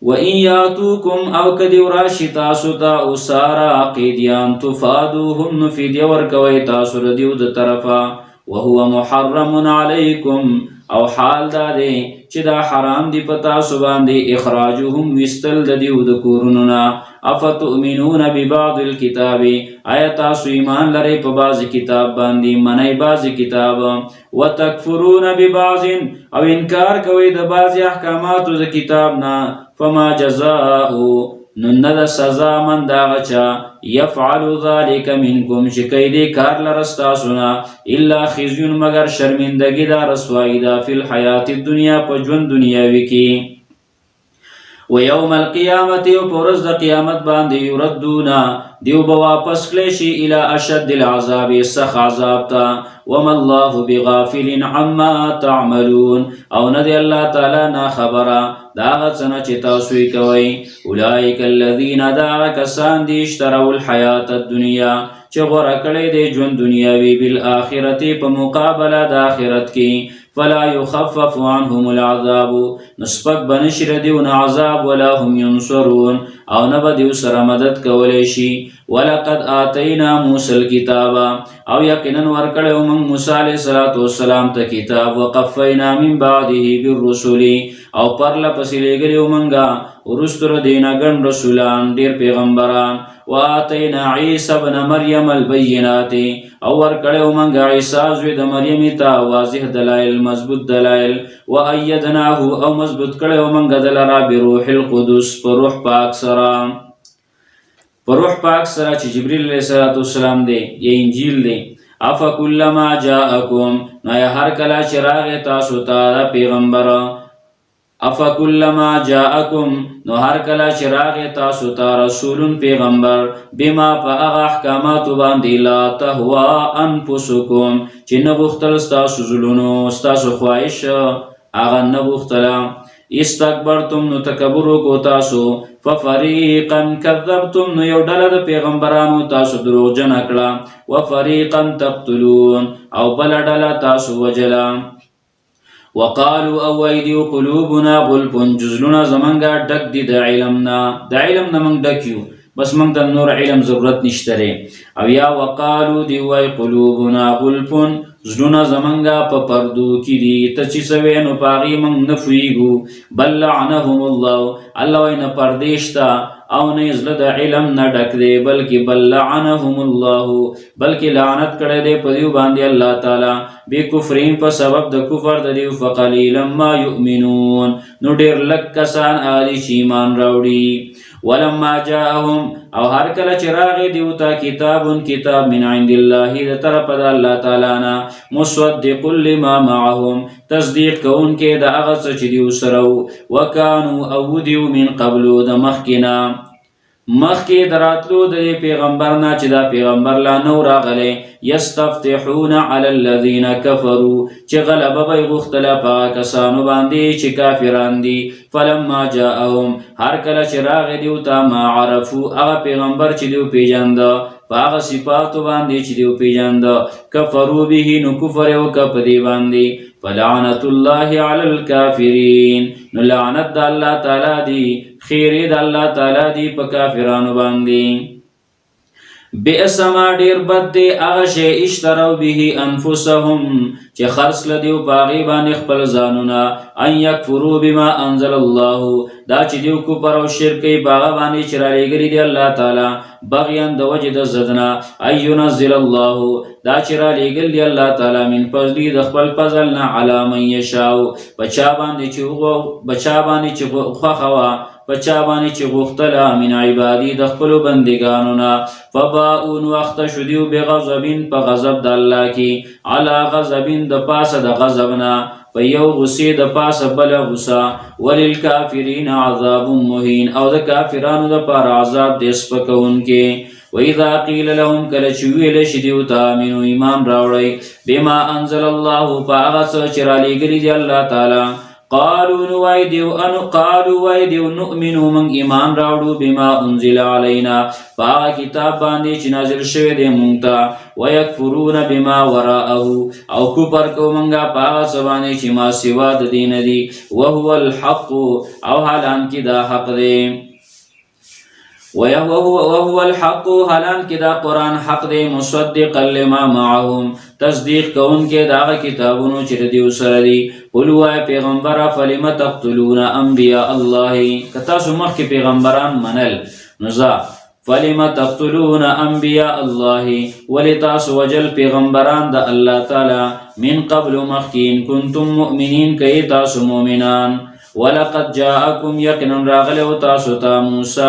وَإِن يَأْتُوكُمْ او کدیو راشي تاسو ته اسارا قیدیان تفادوهم نو فدیه ورکوي تاسو ردیو د طرفه وهو محرم علیکم او حال دا دی چې دا حرام دی پتا سو باندې اخراجهم وستل د دیو د کورونو نه افتؤمنون ببعض الكتاب آیا تاسو ایمان لرئ په بعض کتاب باندې منئ بعض کتاب وتکفرون ببعض او انکار کوئ د بعض احکاماتو د کتاب نه فما جزاء نو نه د سزا من دا غچا یفعل ذلک منکم چې کوي دې کار لره ستاسو نه الا خزي مگر شرمندګي دا رسوایی دا فی الحیات الدنیا په ژوند دنیاوي کې ويوم القيامة وپورز د قیامت باندې یردون دیو به واپس کړي شي الی اشد العذاب سخ عذاب تا وما الله بغافل عما تعملون او ندی الله تعالی نا خبره دا غڅنه چې تاسو یې کوي اولئک الذین دا کسان دي اشتروا الحیات الدنیا چې غوړه کړي د ژوند دنیاوي بالآخرت په مقابله د آخرت کې فلا يخفف عنهم العذاب نسبق بنشر دیون عذاب ولا هم ينصرون او نبا دیو سر مدد کولی شي ولقد آتینا موسی الكتاب او یقینا ورکړو موږ موسی علیه السلام ته کتاب وقفینا من بعده بالرسل او پرله پسې لګریو موږ ورستر دینا ګڼ رسولان ډیر پیغمبران وآتینا عیسی ابن مریم البینات او ورکړو موږ عیسی زوی د مریم ته واضح دلایل مضبوط دلایل وایدناه او مضبوط کړو موږ دلرا بروح القدس پر روح پاک سره پر روح پاک سره چې جبرئیل علیه السلام دی یا انجیل دی. افکلما جاءکم نو یا هر کله چې راغی تاسو ته پیغمبر، افکلما جاءکم نو هر کله چې راغی تاسو ته رسول پیغمبر، بما فاغ احکامات باندې لا تهوا انفسکم چې نه غوښتل ستاسو زړونو ستاسو خواهش هغه نه غوښتله، استکبرتم نو تکبر وکړو تاسو، ففریقا کذبتم نو یو ډله د پیغمبرانو تاسو دروغجن کړه، وفریقا تقتلون او بل ډله تاسو وجلا. وقالوا او ایدیو قلوبنا غلف جزلنا زمنګا ډک دي د علمنا، د علم نه موږ ډکیو بس موږ د نور علم ضرورت نشته. او یا وقالو دی وای قلوبنا غلف زلنا زمنګا په پردو کې دي ته چې سوي نو پاغي موږ نه فویګو، بل لعنهم الله الله وای نه پردیشتا او نه زله د علم نه ډک دی بلکې بل لعنهم الله بلکې لعنت کړی دی په دیو باندې الله تعالی بکفرین په سبب د کفر د دیو، فقلیلا ما یؤمنون نو ډیر لږ کسان هغه چې ایمان راوړي. ولما جاءهم او هر کله چې راغی دیو ته کتاب من عند الله د طرفه د الله تعالی نه، مصدق لما معهم تصدیق کوونکې د هغه څه چې دیو سره، وکانو او دیو من قبل د مخکې دراتلو د پیغمبر نه چې دا پیغمبر لا نو راغلی، یستفتحون علی الذین کفروا چې غلبه به یې غوښتله په کسانو باندې چې کافران دي. فلما جاءهم هر کله چې راغی دیو ته ما عرفو هغه پیغمبر چې دیو پیژانده په هغه صفاتو باندې چې دیو پیژانده، کفروا به نو کفر یې وکړه په دې باندې. فلعنت الله علی الکافرین نو لعنت د الله تعالی دی، خیری د الله تعالی دی په کافرانو باندې. بئس ما ډیر بد دی هغه شی اشتروا به انفسهم چې خرڅ لدیو باغی باندې خپل ځانونه، ان یکفروا بما انزل الله دا چې دیو کفر او شرک باغ باندې چې را لېږلي دی الله تعالی، بغیان د وجه د زدنا، ان ينزل الله دا چې را لېږل دی الله تعالی من فضل د خپل فضل نه، علی من یشاء بچا باندې چې خوښه بچا باندې چې غوښتله من عبادی د خپلو بندګانو نه، فباؤون وخته شو دیو بغضبین په غضب د الله کې، علی غضبین د پاسه د غضب نه، په یو غصې د پاسه بله غصه، وللکافرین عذاب مهین او د کافرانو دپاره عذاب دی سپکوونکی. وَإِذَا قِيلَ لَهُمْ کله چې ویلی شي دیو ته آمنو ایمان راوړئ بما انزل الله په هغه څه چې را لېږلي دی الله تعالی، قالوا وای دیو نؤمنو من ایمان راوړو بما انزل علینا په کتاب باندې چې نازل شوی دی مونږ ته، ویکفرون بما وراءه او کفر کو مونږه په هغه څه باندې چې ما سوا د دین دی، وهو الحق او حالان کې دا حق دی، وهو الحق حالان کې دا قرآن حق دی، مصدقا لما معهم تصدیق کوونکی د هغه کتابونو چې د دیو سره دي. قل وای پیغمبره فلم تقتلون انبیاء الله که تاسو مخکې پیغمبران منل نو فلم تقتلون انبیاء الله ولی تاسو وجل پیغمبران د الله تعالی من قبل مخکین کنتم مؤمنین که تاسو مؤمنان. ولقد جاءكم یقینا راغلو تاسو ته موسی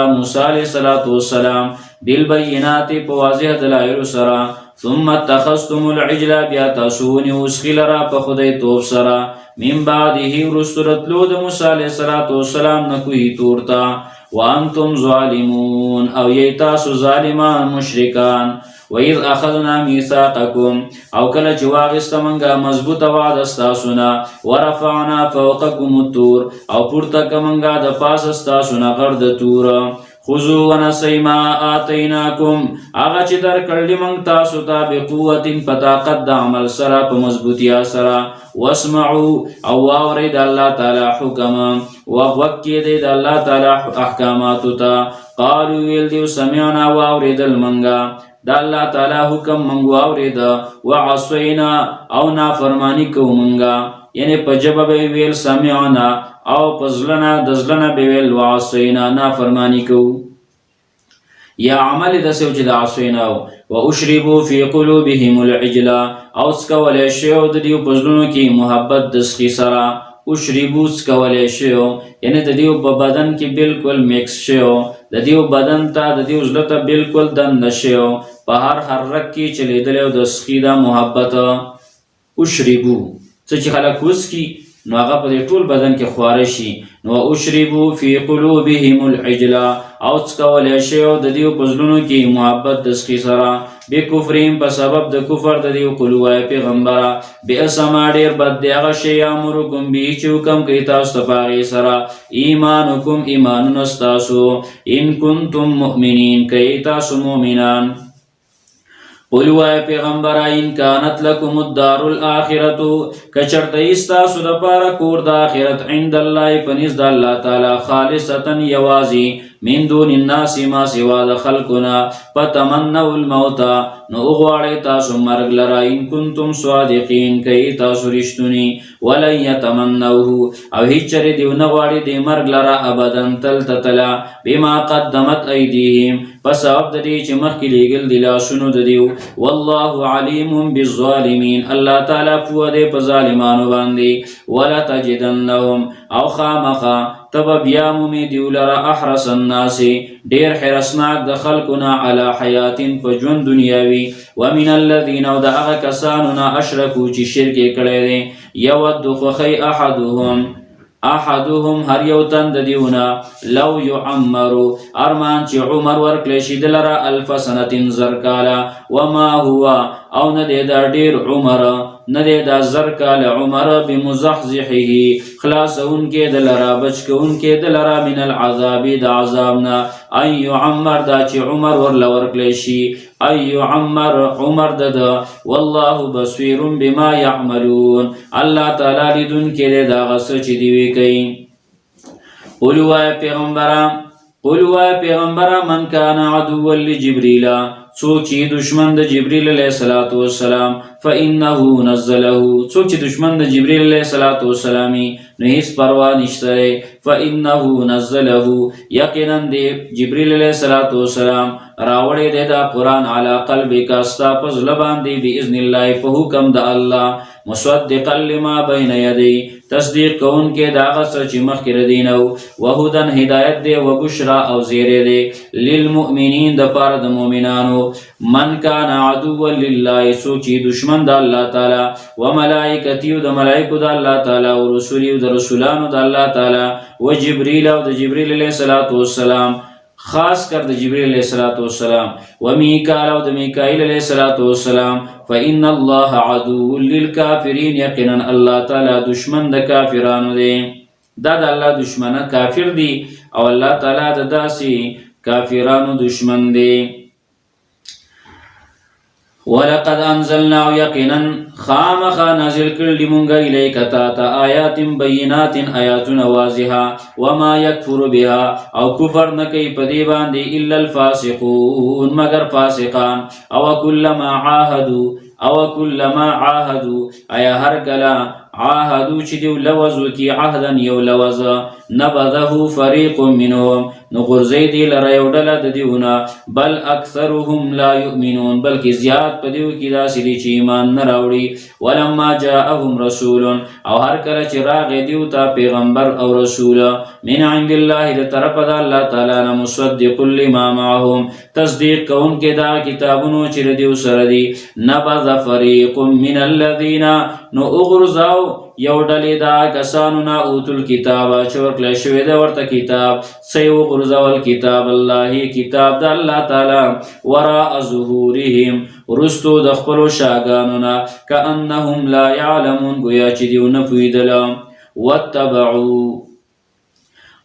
علیہ السلام بالبینات په واضح دلایل سره، ثم اتخذتم العجل بیا تاسو ونیوس خلرا په خدای توب سره، من بعده رسولتلو د موسی علیہ السلام نکوی تورتا، وانتم ظالمون او یی تاسو ظالمان مشرکان. وَإِذْ أَخَذْنَا مِيثَاقَكُمْ او کله چې واغسته منګه مضبوطه وعده ستاسو نه، ورفعنا فوقكم الطور او پورته کمنګه د پاسه ستاسو نه غر د تور، خذوا ونسوا ما آتیناکم هغه چې درکړلي موږ تاسو ته بقوت په طاقت د عمل سره په مضبوطیا سره، واسمعوا او واورئ د الله تعالی حکم وغوږ کېږدئ د الله تعالی احکاماتو ته. قالوا ویل دیو سمعنا واورېدل منګه د الله تعالی حکم منګ واورېده، وعصینا او نافرمانی کو منګه، یعنی په ژبه به ویل سمعنا او په زړه د زړه به ویل وعصینا نافرمانی کو، یا عمل داسې و چې د عصینا واشربوا فی قلوبهم العجل او څکولی شوی د دیو په زړونو کې محبت د سخي سره، اشربوا څکولی شوی یعنی د دیو په بدن کې بالکل میکس شوی د دیو بدن ته د دیو زړه ته بالکل دننه شو په هر حرک کې چې لیدلی او د سخي دا محبت. اشربو څه چې خلک وڅکي نو هغه په دې ټول بدن کې خواره شي. نو اشربو فی قلوبهم العجلا او څکولی شي او د دیو په زړونو کې محبت د سخي سره. بکفرهم په سبب د کفر د دیو قلو وایه پیغمبره بئس ما ډېر بد دی هغه شی یامرکم به چې حکم کوي تاسو ته په هغې سره ایمانکم ایمانونه ستاسو ان کنتم مؤمنین که تاسو مؤمنان. قل وای پیغمبره ان کانت لکم الدار الاخرة کچرته ستاسو دپاره کور د آخرت عند الله په نزد الله تعالی خالصتا یوازي من دون الناس ما سوا د خلقنا فتمنوا الموت نو وغواړئ تاسو مرګ لره ان کنتم صادقین که تاسو رښتوني ولن یتمنوه او هیڅ چرې دیو نه غواړي دې مرګ لره ابدا تل تتلا بما قدمت ایدیهم په سبب د دې چې مخکې لیږل دي لاسونو د دیو والله علیم بالظالمین الله تعالی پوه دی په ظالمانو باندې ولتجدنهم او خامخا تب بیا مومي دیو لره احرس الناس ډیر حرسناک د خلقنا علی حیاتین په ژوند دنیاوي ومن الذین او د هغه کسانو نه اشرکو چې شرک یې کړی دی یود خوښی احدهم هر یو تن د دیونه لو یعمرو ارمان چې عمر ورکړی شي د لره الف سنة زر کاله وما هو او نه دی دا ډیر عمر نه دی دا زر کاله عمر بمزحزحه خلاصونکې د لره بچکونکې د لره من العذاب د عذابنا ان یعمر دا چې عمر ورله ورکړی شي ان یعمر عمر د والله بصیر بما یعملون الله تعالی لیدونکی دی د هغه څه چې دوی کوي. قل وایه پیغمبره من کان عدوا لجبریل څوک چې دشمن د جبریل علیه السلام فانه نزله څوک چې دشمن د جبریل علیه السلام نو هیڅ پروا نشته فانه نزله یقینا دی جبریل علیه السلام راوړی دی دا قرآن علی قلبک ستا په زړه باندې باذن الله په حکم د الله مصدقا لما بین یدی تصدیق کوونکې د هغه څه چې مخکې د دین او وهدن هدایت دی و بشرا او زیری دی للمؤمنین د پاره د مؤمنانو. من کان عدوا لله څوک چې دشمن د الله تعالی و ملائکته او د ملائکو د الله تعالی او رسولی او د رسولانو د الله تعالی و جبریل او د جبریل علیه السلام خاص کر د جبریل علیه السلام و میکائیل او د میکائیل علیه السلام فإن الله عدو للکافرین یقینا الله تعالی دشمن د کافرانو دی. دا د الله دشمنه کافر دی او الله تعالی د داسې کافرانو دشمن دی. ولقد انزلنا یقینا خامخا نازل کړل مونږه الیک تا ته آیات بینات آیاتنا واضحه وما یکفر بها او کفر نه کوي په دې باندې الا الفاسقون مگر فاسقان. او کلما عاهدوا ایا هر کله عاهدو چې دیو لوزو کی عهدا یو لوز نبذه فریق منهم نو غرزی دی لره یو ډله د دیونه بل اکثرهم لا یؤمنون بلکې زیات په دیو کې داسې دي چې ایمان نه راوړي. ولما جاءهم رسول او هر کله چې راغی دیو ته پیغمبر او رسول من عند الله د طرفه د الله تعالی نه مصدق لما معهم تصدیق کوونکې دا کتابونو چې دیو سره دي نبذ فریق من الذین نو اغرزاو یو ډلې دا کسانو نه اوتل کتاب چې ورکړل شوی دی ورته کتاب څه وغورځول کتاب الله کتاب د الله تعالی وراء ظهورهم وروستو د خپلو شاګانو نه کأنهم لا یعلمون گویا چې دیو نه پوهېدل.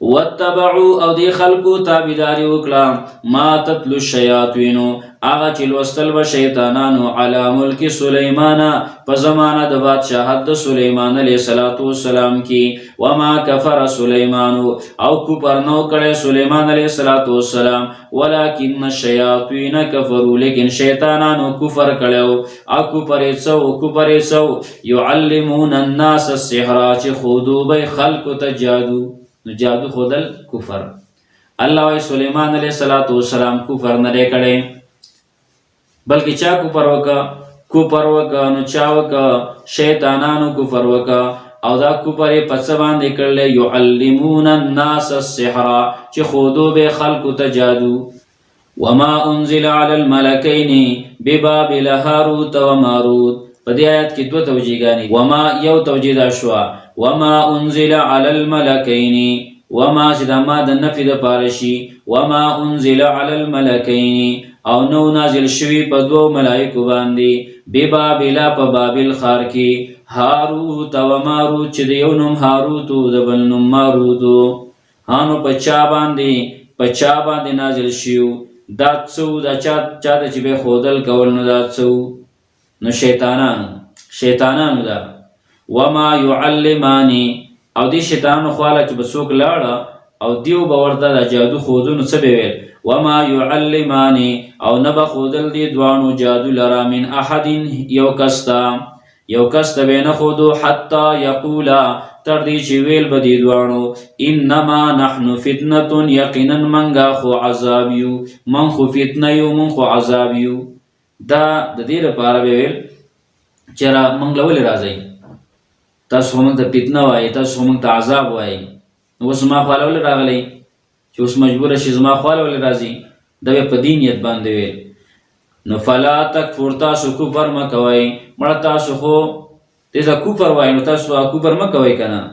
واتبعوا او دی خلقو تابعداري وکړه ما تتلو الشیاطینو هغه چې لوستل به شیطانانو علی ملک سلیمان په زمانه د بادشاهت د سلیمان علیه السلام کې وما کفر سلیمان او کفر نو کړی سلیمان علیه السلام ولکن الشیاطین کفروا لیکن شیطانانو کفر کړو او کفر څو یعلمون الناس السحر چې خودو به خلقو ته جادو نو جادو خودل کفر. الله وی سلیمان علیه السلام کفر نه کړي بلکې چا کفر وکا نو چا وکا شیطانانو کفر وکا او دا کفر یې په څه باندې کړلی یعلمون الناس السحر چې ښودو به خلکو ته جادو وما انزل على الملكين ببابل هاروت وماروت په دې آیت کې دوه توجیهګانې وما یو توجیه دا شوه وما انزل على الملكين وما چې دا ما د نفي دپاره شي وما انزل على الملكين او نو نازل شوي په دوو ملایکو باندې ببابل په بابل ښار کې هاروت و ماروت چې د یو نوم هاروت و د بل نوم ماروت هانو په چا باندې نازل شیو دا څو دا چا ته چې به ښودل کول نو دا څو نو شیطانانو دا وما يعلماني او دی شیطانانو خواله چې به څوک لاړه او دیو به ورته د جادو ښودو نو څه به ویل وما يعلماني او نه به ښودل دې دواړو جادو لره من احد یو کس ته به نه ښودو حتی یقولا تر دې چې ویل به دې دواړو انما نحن فتنة یقینا منګه خو عذاب یو من خو فتنه یو من خو عذاب یو دا د دې لپاره به ویل چې را موږ له ولې راځئ تاسو موږ ته فتنه وایي تاسو موږ ته عذاب وایي نو اوس زما خواله ولې راغلی چې اوس مجبوره شي زما خواله ولې راځي دا به په دې نیت باندې ویل نو فلا تکفر تاسو کفر مه کوئ مړه تاسو خو دې ته کفر وایي نو تاسو کفر مه کوئ که نه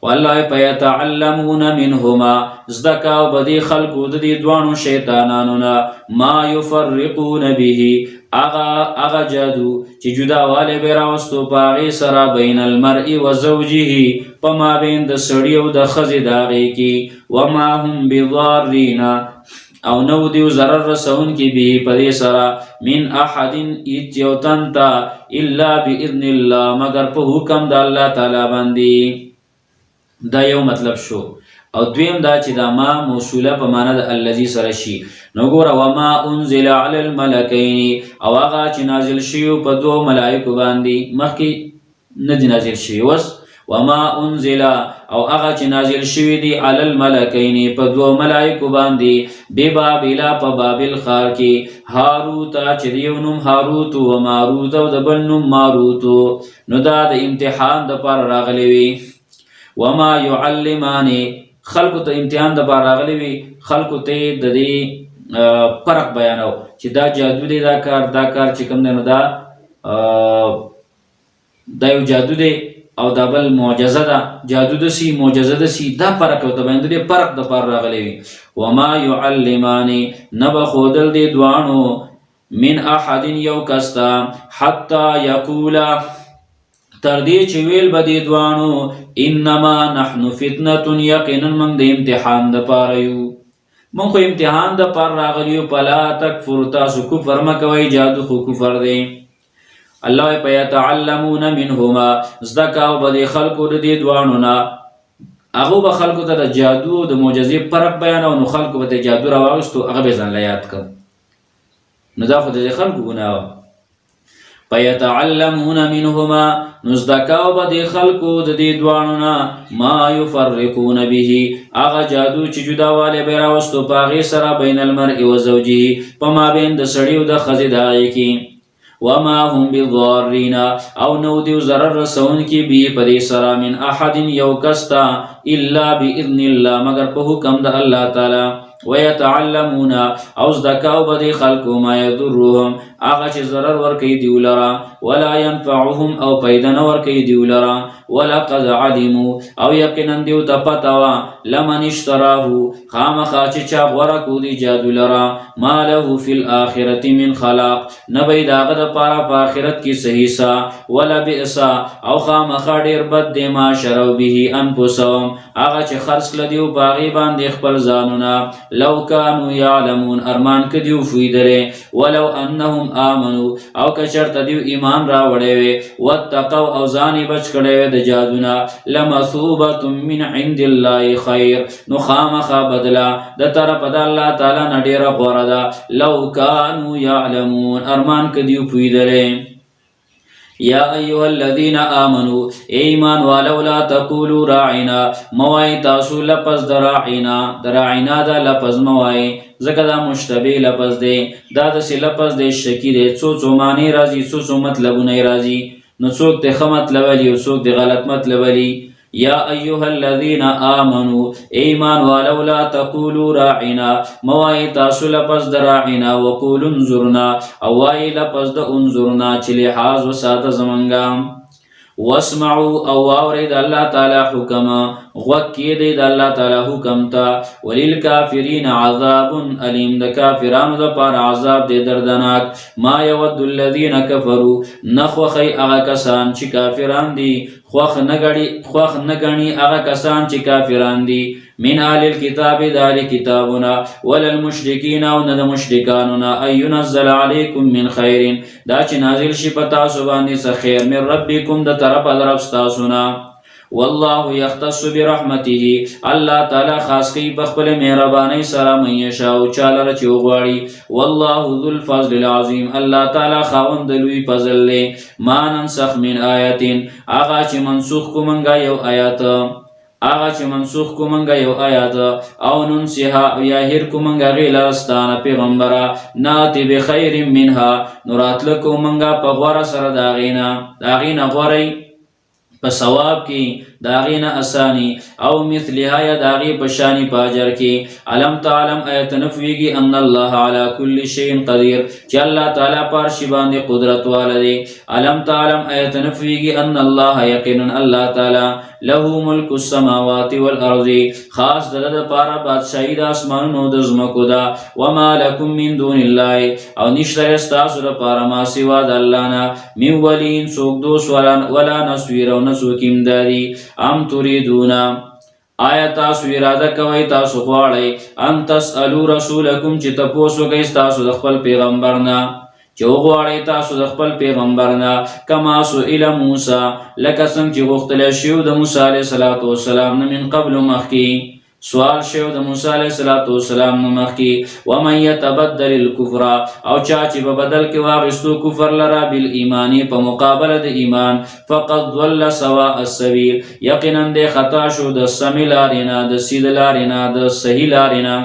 خو الله فیتعلمون منهما زده کوه به دې خلکو د دې دواړو شیطانانو نه ما یفرقون به اغا جادو چې جداوالی به راوستو په هغې سره بین المرء و زوجه په مابین د سړي او د ښځې د هغې کې وما هم بضارین او نو دیو ضرر رسونکي به په دې سره من احد هیڅ یو تن ته الا باذن الله مگر په حکم د الله تعالی باندې دا یو مطلب شو او دویم دا چې دا ما موصوله په معنا د الذي سره شي نو ګوره وما انزل على الملكين او هغه چې نازل شوي په دوو ملایکو باندې مخکې نه دي نازل شوي اوس وما انزل او هغه چې نازل شوي دي على الملكين په دوو ملایکو باندې ببابل په بابل ښار کې هاروت چې د یو نوم هاروت و ماروت او د بل نوم ماروت نو دا د امتحان دپاره راغلی وي وما يعلماني خلکو ته امتحان دپاره راغلی وي خلکو ته د دې فرق بیانو چې دا جادو دی دا کار چې کوم دی نو دا یو جادو دی او دا بل معجزه ده جادو دسی معجزه دسی دا فرق ورته بیان دی فرق دپاره راغلی وي وما يعلماني نه به ښودل دې دواړو من احد یو کس ته حتی یقولا تر دې چې ویل به دې دواړو انما نحن فتنة یقینا موږ د امتحان دپاره یو موږ خو امتحان دپاره راغلي یو فلا تکفر تاسو کفر مه کوئ جادو خو کفر دی الله فیتعلمون منهما زده کوه به دې خلکو د دې دواړو نه هغو به خلکو ته د جادو او د معجزې فرق بیانو نو خلکو به د جادو راواغېستو هغه به ځان له یاد کړ نو دا خو د دې خلکو ګناه وه فیتعلمون منهما نو زده کوه به دې خلکو د دې دواړو نه ما یفرقون به هغه جادو چې جداوالی به یې راوستو په هغې سره بین المرء و زوجه په مابین د سړي او د ښځې د هغې کې وما هم بضارین او نو دیو ضرر رسونکي به په دې سره من احد یو کس ته الا باذن الله مگر په حکم د الله تعالی ويتعلمون او زده کوه به دې خلکو ما یضرهم هغه چې ضرر ورکوي دیو لره ولا ينفعهم او پیدا نه ورکوي دیو لره ولقد علموا او یقینا دیو ته پته وه لمن اشتراه خامخا چې چا غوره کړو دي جادو لره ما له فی الاخرة من خلاق نه به یې د هغه دپاره په آخرت کې صحیح سه ولبئس او خامخا ډېر بد دی ما شروا به انفسهم هغه چې خرڅ کړه دیو په هغې باندې خپل ځانونه لو كانوا يعلمون ارمان که دیو فویدلی ولو انهم آمنوا او که چرته دیو ایمان راوړی وی واتقوا او ځان یې بچ کړی وی د جادونه لمثوبة من عند الله خیر نو خامخا بدله د طرفه د الله تعالی نه ډېره غوره ده لو كانوا يعلمون ارمان که دیو فویدلی یا ایها الذین آمنوا ایمان والو لا تقولوا راعنا موای تاسو لفظ د راعنا دا لفظ موای ځکه دا مشتبه لفظ دی دا داسې لفظ دی شکی دی څو معنی راځي څو مطلبونه راځي نو څوک ته ښه مطلب ولی او څوک ته غلط مطلب ولی. یا ایها الذین آمنوا ایمان والو لا تقولوا راعنا موای تاسو لپس د راعنا وقولوا انظرنا او وای لپس د انظرنا چې لحاظ وساته زمونږه. واسمعوا او واورید الله تعالی حکم غوږ د الله تعالی حکم ته. وللکافرین عذاب علیم د کافرانو دپاره عذاب دی دردناک. ما یود الذین کفروا نخوخی هغه کسان چې کافران دي خوښ نه ګڼي هغه کسان چې کافران دي من اهل الكتاب د اهل کتابونه ولا المشرکین او نه د مشرکانو نه ان ينزل علیکم من خیر دا چې نازل شي په تاسو باندې څه خیر من ربکم د طرفه د رب ستاسو نه. والله یختص برحمته الله تعالی خاص کوي په خپل مهربانۍ سره من یشاء چاله چې وغواړي. والله ذو الفضل العظیم الله تعالی خاوند لوی فضل دی. ما ننسخ من آیت هغه چې منسوخ کو منګه یو آیات او ننسها یا هر کو منګه غیلستانه پیغمبره ناتی بخیر منها نوراتلکو منګه په غوړه سره داغینا غوړی په ثواب کې داغینا اسانی او مثلها یا داغی پشانی پاجر کې. علم تعلم ایت نفویگی ان الله علی کل شیء قدیر چې الله تعالی پر شی باندې قدرت والده. علم تعلم ایت نفویگی ان الله یقینا الله تعالی له ملک السماوات والارض خاص د پاره بادشاہی د اسمانونو د زمکو دا. وما لكم من دون الله او نشته استاسو د پاره ما سوا د الله نه من ولین څوک دوست ولا نصير او نسوک امدادي. ام تريدون آیا تاسو اراده کوي تاسو غواړئ ان تسالو رسولکم چې تاسو کوي تاسو د خپل پیغمبر نه چې وغواړئ تاسو د خپل پیغمبر نه کما سئل موسی لکه څنګه چې غوښتل شو د موسی علیه السلام نه من قبل مخکې سوال شو د موسی علیه السلام نه مخکې. ومن يتبدل الكفر او چا چې په بدل کې واغستو کفر لرا بالایمان په مقابله د ایمان فقد ضل سواء السبيل یقینا د خطا شو د سمې لارې نه د سیده لارې نه د صحیح لارې نه.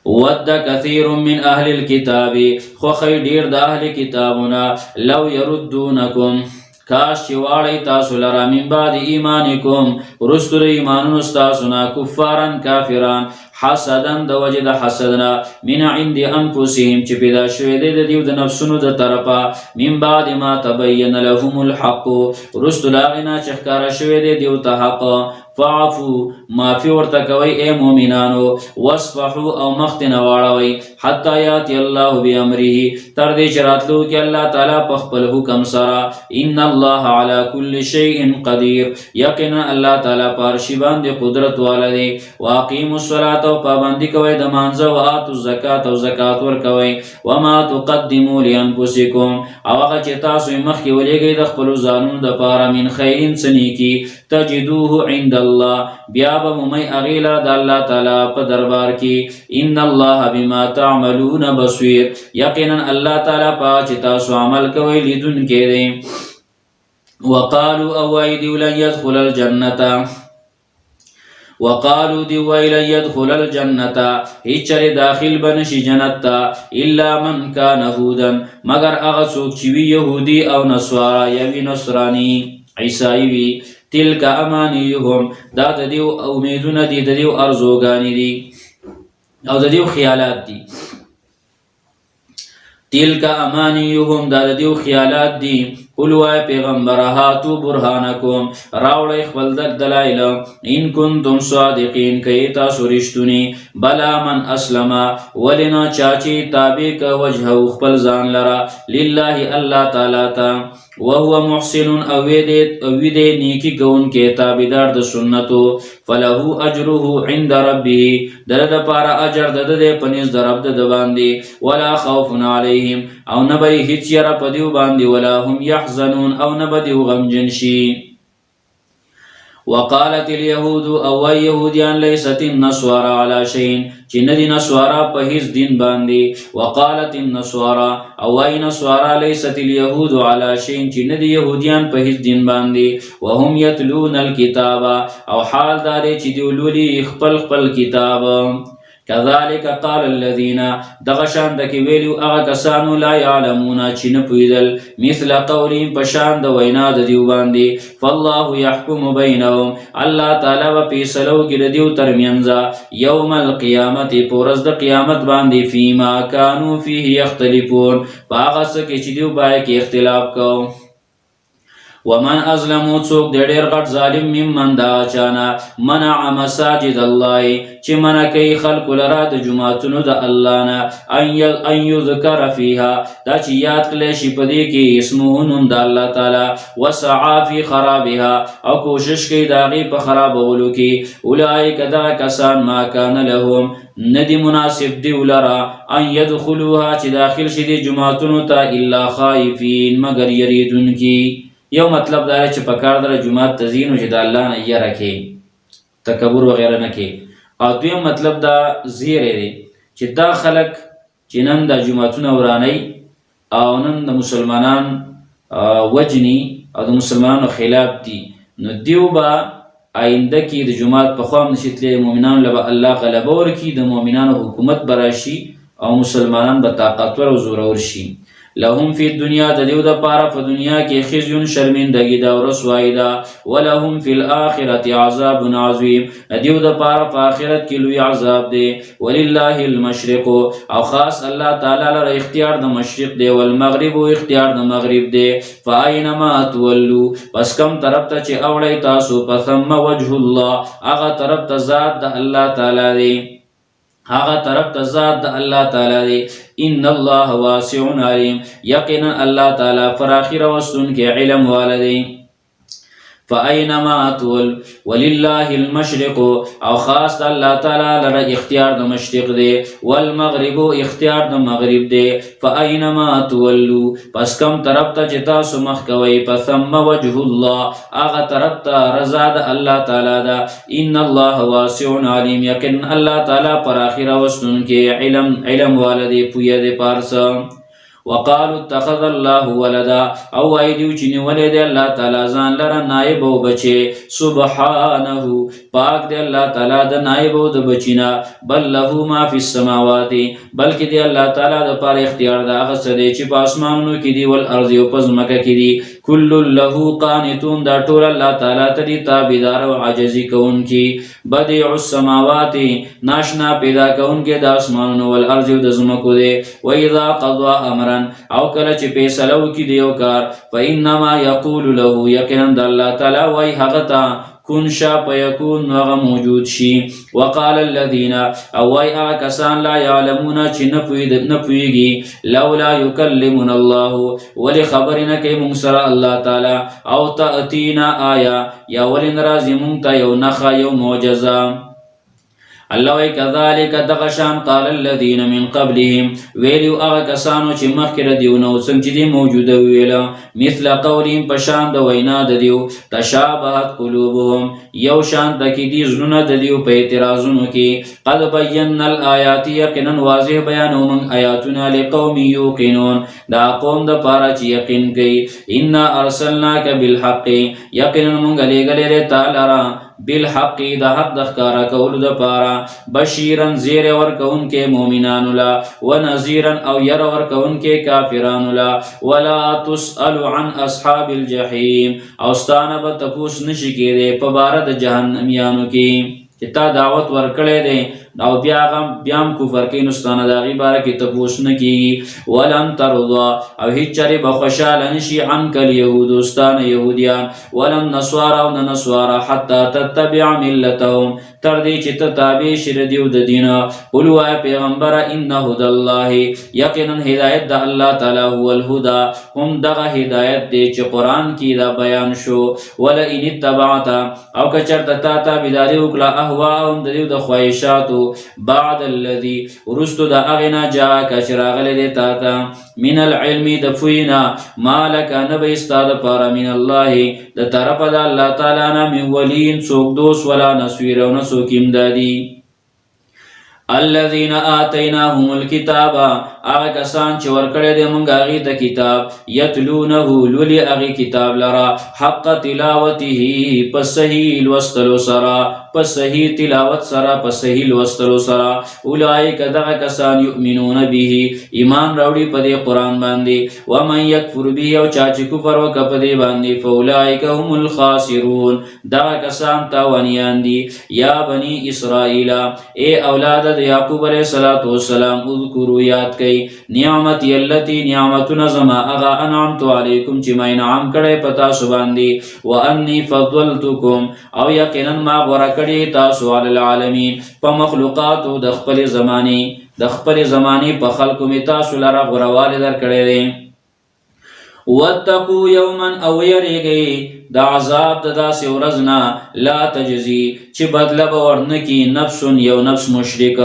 ود كثير من اهل الكتاب خوخی ډیر د اهل کتابونه لو يردونکم کاش چې واړی تاسو لرا من بعد ایمانکم رستو د ایمانونو ستاسو نه کفارن کافران حسدن د وجه د حسدنا من عند انفسهم چې پیدا شوی دی د دیو د نفسونو د طرفه من بعد ما تبین لهم الحق رستو لاغنا چې ښکارا شوی دی دیو ته حق. فعفو معافی ورته کوي اے مومنانو واصفحوا او مختنه واړوي حتی یاتی الله بامره تر دې چې راتلو کې الله تعالی په خپل حکم سره. ان الله علی کل شیء قدیر یقینا الله تعالی پر شی باندې قدرت والا دی. واقیموا الصلاة او پابندی کوي د مانځه او اتو زکات او زکات ور کوي. وما تقدموا لانفسکم او هغه چې تاسو مخکې ولېږئ د خپل ځانونو د پاره من خیرین سنیکی تجدوه عند الله بیا به مومئ هغې لره د الله تعالی په دربار کې. ان الله بما تعملون بصیر یقینا الله تعالی په چې تاسو عمل کوئ لیدونکی دی. وقالوا اوایدی لن يدخل الجنه وقالو دی ویل يدخل الجنه هیچره داخل بنشي جنت تا الا من كان يهودا مگر هغه څوک چې وی يهودي او نصارا یوي نصراني عیسائی وی. تلک امانیهم دا د دیو امیدونه دي د دیو ارزوګانی دي او د دیو خیالات دي. تلک امانیهم دا د دیو خیالات دي. قلوا پیغمبر هاتو برهانکم راوړی خپل دلایل ان کنتم صادقین کئ تاسو رښتونی. بلا من اسلم ولنا چاچی تابع ک وجهه خپل ځان لرا لله الله تعالی ته وهو محسن او دې نیکی کون کې تابعدار د سنتو فله اجره عند ربه د پاره اجر د پنځ درب د باندې. ولا خوف علیهم او نه به هیڅ یره پدیو باندې ولا هم يحزنون او نه به غمجن شي. وقالت اليهود او يهوديان ليست النصارى على شيء چې ندي نصارا په هیڅ دین باندې. وقالت النصارى او نصارا ليست اليهود على شيء چې ندي يهوديان په هیڅ دین باندې. وهم يتلون الكتاب او حال دار چې دی ولولي خپل کتاب. كذلك قال الذين دغشان دکی ویلو هغه کسانو لا يعلمون چې نه پوهیدل مثل قولهم پشان د وینا د دیو باندې. فالله يحكم بينهم الله تعالی و فیصلو کې د دیو ترمنځ یوم القیامت پورز د قیامت باندې فيما كانوا فيه يختلفون هغه څه کې چې دیو باندې کې اختلاف کو. ومن ازلمو څوک د ډېر غټ ظالم ممن دا چانا منع مساجد الله چې منع کوي خلق لرا د جماعتونو د الله نه ان یذکر فیها دا چې یاد کړي شي په دې کې اسمه نوم د الله تعالی وسعى فی خرابها او کوشش کوي د هغې په خرابولو کې. اولئک دغه کسان ما کان لهم ندی مناسب دی ولرا ان يدخلوها چې داخل شي د جماعتونو ته الا خائفین مگر یریدونکي. یو مطلب دا چې په کار در جماعت تزین او چې د الله نه یره کې تکبر وغیرہ نه کې. او دویم مطلب دا زیره دی چې دا خلق چې نن د جماعتونه ورانی او نن د مسلمانان وجنی او د مسلمانانو خلاف دي نو دیو با آینده کې د جماعت په خوا نشیتلی مؤمنانو لبا الله غلبه ورکي د مؤمنانو حکومت براشي او مسلمانان به طاقتور او زورور شي. لهم فی الدنیا د دیو د پاره په دنیا کې خزي شرمندگی دا او رسوایی دا. ولهم فی الاخرة عذاب عظیم دیو د پاره په آخرت کې لوی عذاب دی. ولله المشرق او خاص الله تعالی لپاره اختیار د مشرق دی والمغرب او اختیار د مغرب دی. فاینما تولوا پس کم طرف ته چې اوړی تاسو فثم وجه الله هغه طرف ته ذات د الله تعالی دی هغه طرف ته ذات د الله تعالی دی. ان الله واسع علیم یقینا الله تعالی فراخی راوستون کې علم والدی. فاینما تول ولله المشرق او خاص الله تعالی لره اختیار د مشرق دی والمغرب اختیار د مغرب دی. فاینما تولوا پس کم طرف ته چې تاسو مخ کوئ فثم وجه الله هغه طرف ته رضا د الله تعالی ده. ان الله واسع علیم یقینا الله تعالی پراخی راوستون کې علم والدی پویا دی پارسا. وقالوا اتخذ الله ولدا او ایدیو چې نیولې دی الله تعالی ځان لره نائب او بچي. سبحانه پاک دی الله تعالی د نائب او د بچینا. بل له ما فی السماوات بلکې دی الله تعالی د پاره اختیار دا هغه څه دی چې په اسمانونو کې دی ول ارض او په ځمکه کې دی. کل له قانتون دا ټول الله تعالی ته دی تابعدار او عاجزی کوونکی. بدیع السماوات ناشنا پیدا کوونکی د اسمانونو ول ارض او د ځمکو دی. و اذا قضى امرا او کله چې فیصله وکړي د یو کار فانما یقول له یقینا د الله تعالی وای هغه ته کن شا فیکون هغه موجود شي. وقال الذين او وای هغه کسان لا یعلمون چې نه پوهیږي لولا یکلمنا الله ولی خبرنا کوي موږ سره الله تعالی او تاتینا آیا یا ولی ناراضی موږ ته یو نخا یو معجزه. الله وی کذالک دغشان قال الذين من قبلهم ویلو هغه کسانو چې مخکې دیو نو څنګه چې دی موجوده ویله مثل قولهم پشان د وینا د دیو تشابهت قلوبهم یو شان د کې دی زړونه د دیو په اعتراضونو کې. قد بینا الآیات یقینا واضح بیانو من آیاتنا لقوم یوقنون دا قوم د پاره چې یقین کوي. ان ارسلناک بالحق یقینا موږ لېږلې تعالی را بالحق د حق د ښکارا کولو د پاره بشیرن زیر ورکون کې مؤمنانو لا ونذیرن او ير ورکون کې کافرانو لا. ولا تسأل عن اصحاب الجحیم او ستانه به تپوس نشي کېدی په باره د جهنميانو کې چې تا دعوت ورکړی دی او بیا کفر کوي نو ستانه د هغې باره کې تپوس نه کېږي. ولن ترضا او هېڅ چرې به خوشحاله نشي عنک الیهود ستانه یهودیان ولن نصوارا او نه نصوارا حتی تتبع ملتهم تر دې چې ته تابع شي د دیو د دینه. قل وایه پیغمبره ان هدی الله یقینا هدایت د الله تعالی هو الهدی هم دغه هدایت دی چې قرآن کې دا بیان شو. ولئن اتبعت او که چېرته تا تابعداري وکړه اهواهم د دیو د خواهشاتو بعد الذي ورستو دا اغنا جاءك چراغل دیتا تا من العلم دفوینا مالک نبی استاد پارا من الله دا طرف دا اللہ تعالی نا من ولین سوک دوس ولا نسویر و نسوک امدادی الذين آتيناهم الكتاب اغه کسان چې ورکړی دی مونږ هغې ته کتاب یتلونه لولي هغې کتاب لرا حق تلاوته په صحیح لوستلو سره په صحیح تلاوت سره په صحیح لوستلو سره اولئک دغه کسان یؤمنون به ایمان راوړي په دې قرآن باندې ومن یکفر به او چا چې کفر وکړه په دې باندې فاولئک هم الخاسرون دغه کسان تاوانیان دي یا بني اسرائیل ای اولاد یعقوب علیہ الصلوۃ والسلام اذکروا یاد کئ نعمتي التي نعمتنا زما اغا انعمت علیکم چې ما انعام کړی پتا سو باندې وانی فضلتکم او یقینا ما غوړه کړی تاسو علی العالمین په مخلوقات د خپل زمانی په خلقو می تاسو لره غوړواله در کړی دی واتقوا یوما او یریږئ دا عذاب د داسې ورځ نه لا تجزي چې بدله به ورنکي نفس یو نفس مشرک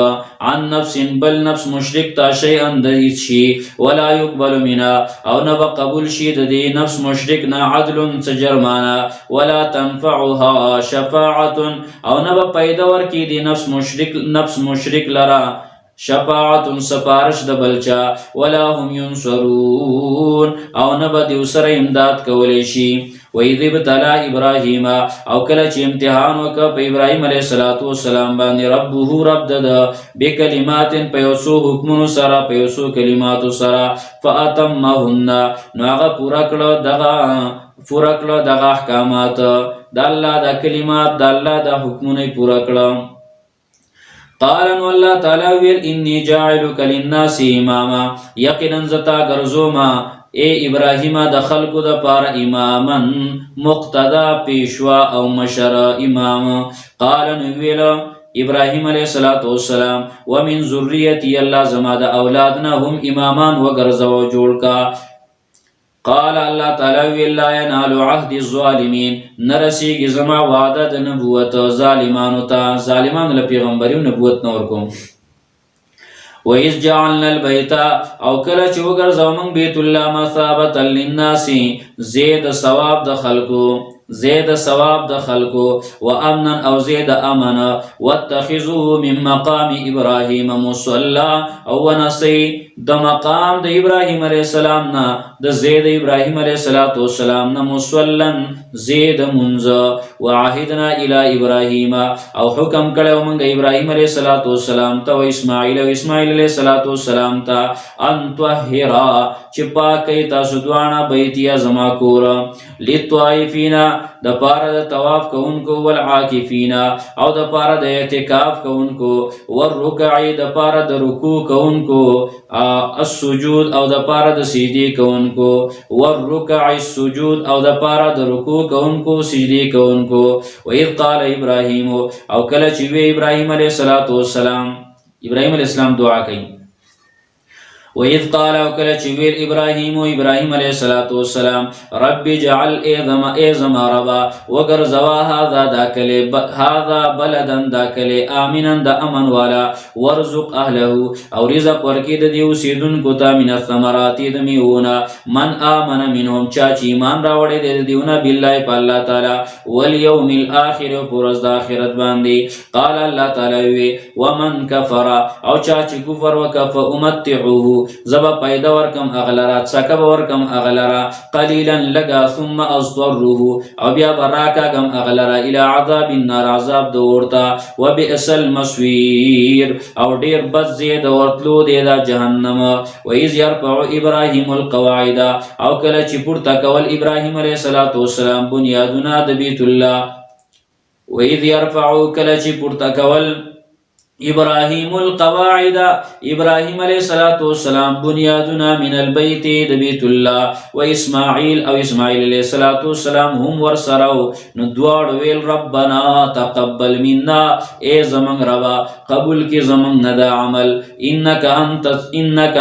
عن نفس بل نفس مشرک تا شیئا د هیڅ شي ولا يقبل منها او نه به قبول شي د دې نفس مشرک نه عدل څه جرمانه ولا تنفعها شفاعة او نه به پیدا ورکي د نفس مشرک لرا شفاعت سپارش د بلچا ولا هم ينصرون او نه به دیو سره امداد کولی شي وَإِذِ ابْتَلَىٰ إِبْرَاهِيمَ او کله چې امتحان وکړ په ابراهیم علیه السلام باندې ربه رب د بکلمات په یو څو حکمونو سره په یو څو کلماتو سره فأتمهن نو هغه پوره کړه دغه احکامات د الله د کلمات د الله د حکمونه پوره کړه قال ان الله تعالی ویل انی جاعلک للناس اماما یقینا زتا ګرځوما اے ابراهیم د خلقو د پاره اماما مقتدا پیشوا او مشر امام قال نو ویل ابراهیم علیہ السلام ومن ذریتی الله زما د اولادنا هم امامان وګرځو جوړ کا قال الله تعالی وی لا ينال عهد الظالمین نرسیږي زما وعده د نبوت ظالمانو ته ظالمان له پیغمبري نبوت نور کوم وَإِذْ جَعَلْنَا الْبَيْتَ او کله چې وګرځو موږ بیت الله مثابة للناس زید ثواب د خلقو وامنا او زید امن واتخذوا من مقام ابراهيم مصلى او ونسي د مقام د ابراهيم عليه السلام نه د زید ابراهيم عليه السلام نه مصلن زید منز وعهدنا الى ابراهيم او حکم کړو موږ ابراهيم عليه السلام ته او اسماعیل عليه السلام ته ان طهرا چې پاکي تاسو دوانه بیتیا زما کور لطائفین د پاره د طواف کوونکو والعاکفین او د پاره د اعتکاف کوونکو والرکع د پاره د رکوع کوونکو السجود او د پاره د سجدي کوونکو والرکع السجود او د پاره د رکوع کوونکو سجدي کوونکو واذ قال ابراهيم او کله چې وی ابراهيم عليه السلام دعا کوي وَإِذْ قَالَ وَكَلَ چِوِيل إِبْرَاهِيمُ عَلَيْهِ الصَّلَاةُ وَالسَّلَامُ رَبِّ جَعَلْ إِذَمَ رَبَا وَغَرْزَوَا هَذَا بَلَدًا دَاكَلِ آمِنًا دا أَمَنْ وَالَا وَارْزُقْ أَهْلَهُ او رزق ورکی د دیو سیدن کوتا من الثمرات د میونا من آمن منهم چاچی ایمان راوړی د دیونا بالله په الله تعالی والیوم الاخر پرز د اخرت باندې قال الله تعالی ومن كفر او چاچی کفر وکف امتعوه زبا پیدا ورکم اغلرا سکب ورکم اغلرا قلیلا لگا ثم اضطره او بیا براکا گم اغلرا الى عذاب النار عذاب دورتا وبئس المصير او ډیر بد زید ورتلو دیدا جهنم و اذ يرفع ابراهيم القواعد او کله چې پورته کول ابراهيم عليه السلام بنیادونه د بیت الله و اذ يرفع کله چې پورته کول ابراهيم القواعد ابراهيم عليه السلام بنيادنا من البيت دبيت الله واسماعيل او اسماعيل عليه السلام هم ورسرو ندوار ويل ربنا تقبل منا اي زمن ربا قبول کی زمن ندا عمل انك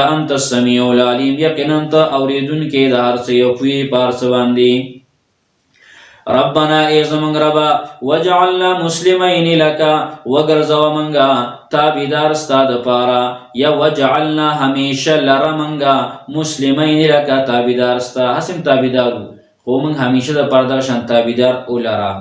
انت السميع العليم یقینا انت اوریدن کې د هر څه یو پارس باندې ربنا ای زمنگ ربا وجعلنا مسلمین لکا وگرزو منگا تابیدار ستاد پارا یا وجعلنا ہمیشہ لرمنگا مسلمین لکا تابیدار ستا حسن تابیدارو خو من ہمیشہ دا پردرشن تابیدار اولارا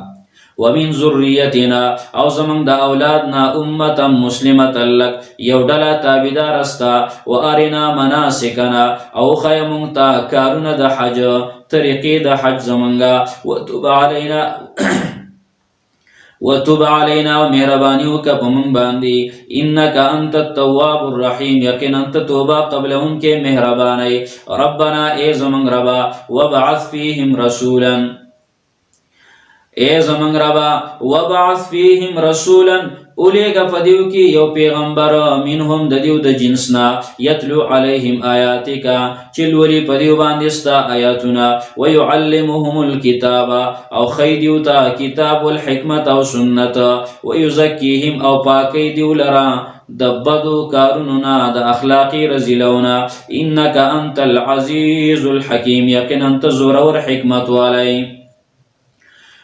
ومن ذریتنا او زمن دا اولادنا امتا مسلمتا لک یو ڈلا تابیدار استا و ارنا مناسکنا او خیمونتا کارون دا حج طریقی دا حج زمنگا وتب علینا و مہربانیو کا پمن باندی انکا انت التواب الرحیم یقین انت توبہ قبل ان کے مہربانی ربنا اے زمن ربا وبعث فیہم رسولا اے زمن ربا وبعث فیہم رسولا اولیگا فدیو کی یو پیغمبر منہم ددیو د جنسنا یتلو علیہم آیاتکا چلولی پدیو باندستا آیاتنا ویعلمهم الکتاب او خیدیو تا کتاب الحکمت او سنت ویزکیہم او پاکی دیو لرا دبدو کارننا دا اخلاقی رزیلونا انکا انت العزیز الحکیم یقین انت زورور حکمت والی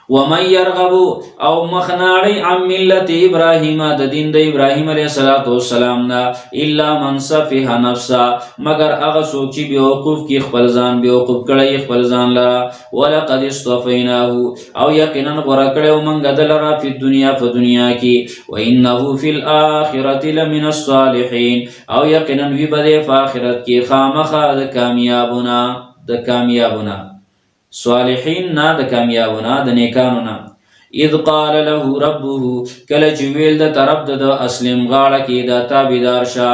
ومن يرغب او مخناڑی عن ملت ابراہیم دا دین دا ابراہیم علیہ السلام نا الا من صفح نفسا مگر اغا سوچی بیوقوف کی خپلزان بیوقوف کڑی خپلزان لرا ولقد استفیناہو او یقینا برکڑی ومن گدل را فی الدنیا فدنیا کی وانہو فی الاخرت لمن الصالحین او یقینا وی بدے فاخرت کی خامخا دا کامیابنا صالحین نا دا کامیابنا دا نیکانونا اذ قال له ربه کل چویل دا طرف دا اسلم غاڑا کی دا تابدار شا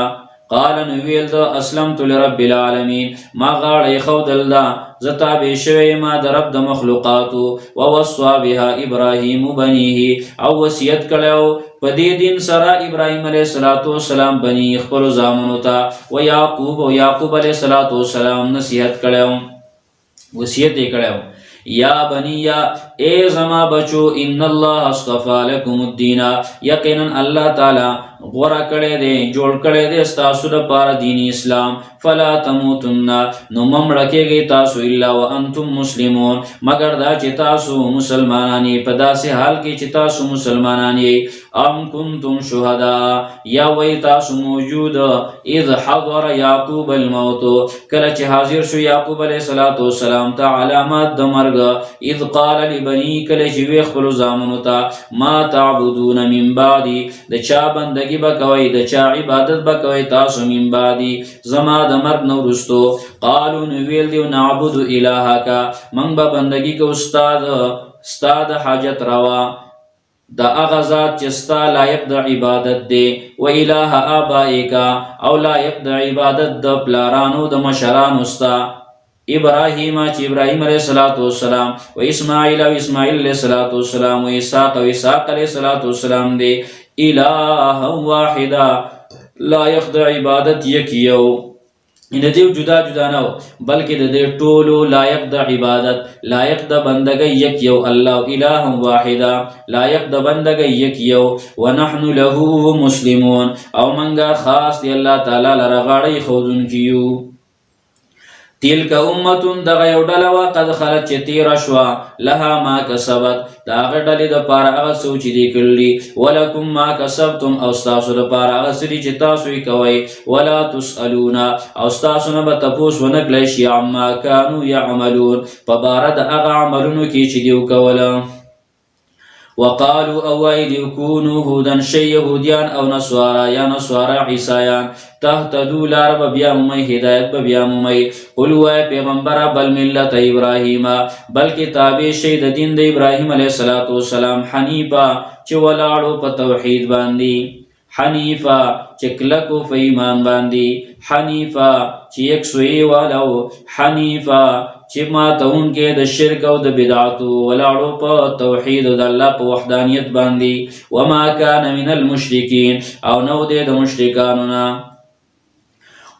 قال نویل دا اسلمت لرب العالمین ما غاڑا خودل دا زتابی شوی ما دا رب دا مخلوقاتو ووصوا بها ابراہیم بنیه او وسیعت کلیو پدی دین سرا ابراہیم علیہ السلام بنی اخبر زامنوتا و یعقوب علیہ السلام نصیحت کلیو وصیت کڑیو یا بنی یا اے زما بچو ان اللہ اصطفى لکم الدین یقینا اللہ تعالی غورا کڑے دے جوڑ کڑے دے ستاسو دا پارا دین اسلام فلا تموتن نو ممڑکے گئی تاسو الا وانتم مسلمون مگر دا چی تاسو مسلمانانی پدا سے حال کی چی تاسو مسلمانانی ام کنتم شہدا یا وی تاسو موجود اذ حضر یعقوب الموتو کلچ حاضر شو یعقوب علیہ السلام تا علامات دا مرگ اذ قال لبنی کلچ ویخ پلو زامنتا ما تعبدون من بعدی دا چا بندگی بکوی دا چا عبادت بکوی تاسو من بعدی زما دا مرگ نورستو قالو نویل دیو نعبد الہا کا من با بندگی کو استاد حاجت روا دا اغزات چستا لائق دا عبادت دے و الہ آبائی کا او لائق دا عبادت دا پلارانو دا مشرانو استا ابراہیم چی ابراہیم علیہ السلام و اسماعیل علیہ السلام و اسحاق علیہ السلام دے الہ واحدا لائق دا عبادت یکیو ان دیو جدا جدا نو بلکہ دے ٹولو لائق دا عبادت لائق دا بندگی یکیو اللہ الہ واحدا لائق دا بندگی یکیو ونحن له مسلمون او منگا خاص دی اللہ تعالی لرغاڑی خودن کیو تلک امتون دا غیو ڈلوا قد خلط چی تیر شوا لها ما کسبت دا غیر ڈلی دا پارا اغا سوچی دی کلی ولکم ما کسبتم اوستاسو دا پارا اغا سری چی تاسوی کوئی ولا تسألونا اوستاسو نبا تپوس ونکلیشی عما کانو یعملون پبارد اغا عملونو کی چی دیو کولا وقالوا اوائد كونوا هودا شي يهوديان او نصارى يا نصارى عيسایان تهتدوا لارب بیامومی ہدایت بیامومی قلوا پیغمبر بل ملت ابراہیم بلکہ تابع شید دین د ابراہیم علیہ السلام حنیفا چولاڑو پا توحید باندی حنیفا چکلکو فیمان باندی حنیفا چی یک سوئی والو حنیفا چی ماتون کے دا شرک و دا بدعاتو ولاڑو پا توحید دا اللہ پا وحدانیت باندی وما کان من المشرکین او نو دے دا مشرکانونا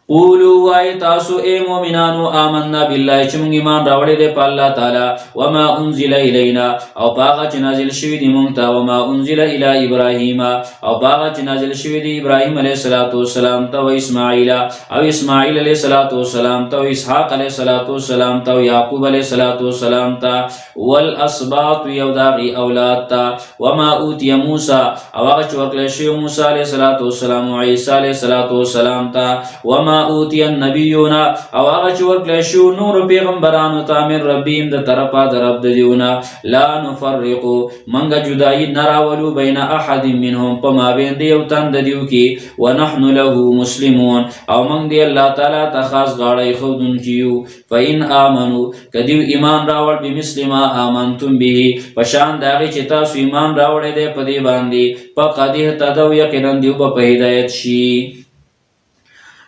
قولوا وای تاسو اے مومنانو آمنا بالله چې موږ ایمان راوړی دی په الله تعالی وما انزل الینا او هغه چې نازل شوی دی موږ ته وما انزل الی ابراهیم او هغه چې نازل شوی دی ابراهیم علیه السلام ته او اسماعیل علیه السلام ته او اسحاق علیه السلام ته او یعقوب علیه السلام ته والاسباط یو داغي اولاد ته وما اوتی موسی او هغه چې ورکړل شوی موسی علیه السلام او عیسی علیه السلام ته وما اوتی النبیون او هغه چې ورکړل شو نور پیغمبرانو ته من ربهم د طرفه د رب د دیونه لا نفرق منګه جدای نراولو بین احد منهم په مابین د یو تن د دیو کې ونحن له مسلمون او موږ دی الله تعالی ته خاص غاړی خودون کیو فإن آمنو کدیو ایمان راوړ بمثل ما آمنتم به پشان داغه چې تاسو ایمان راوړی دی په دې باندې فقد اهتدوا یقینا دیو په هدایت شي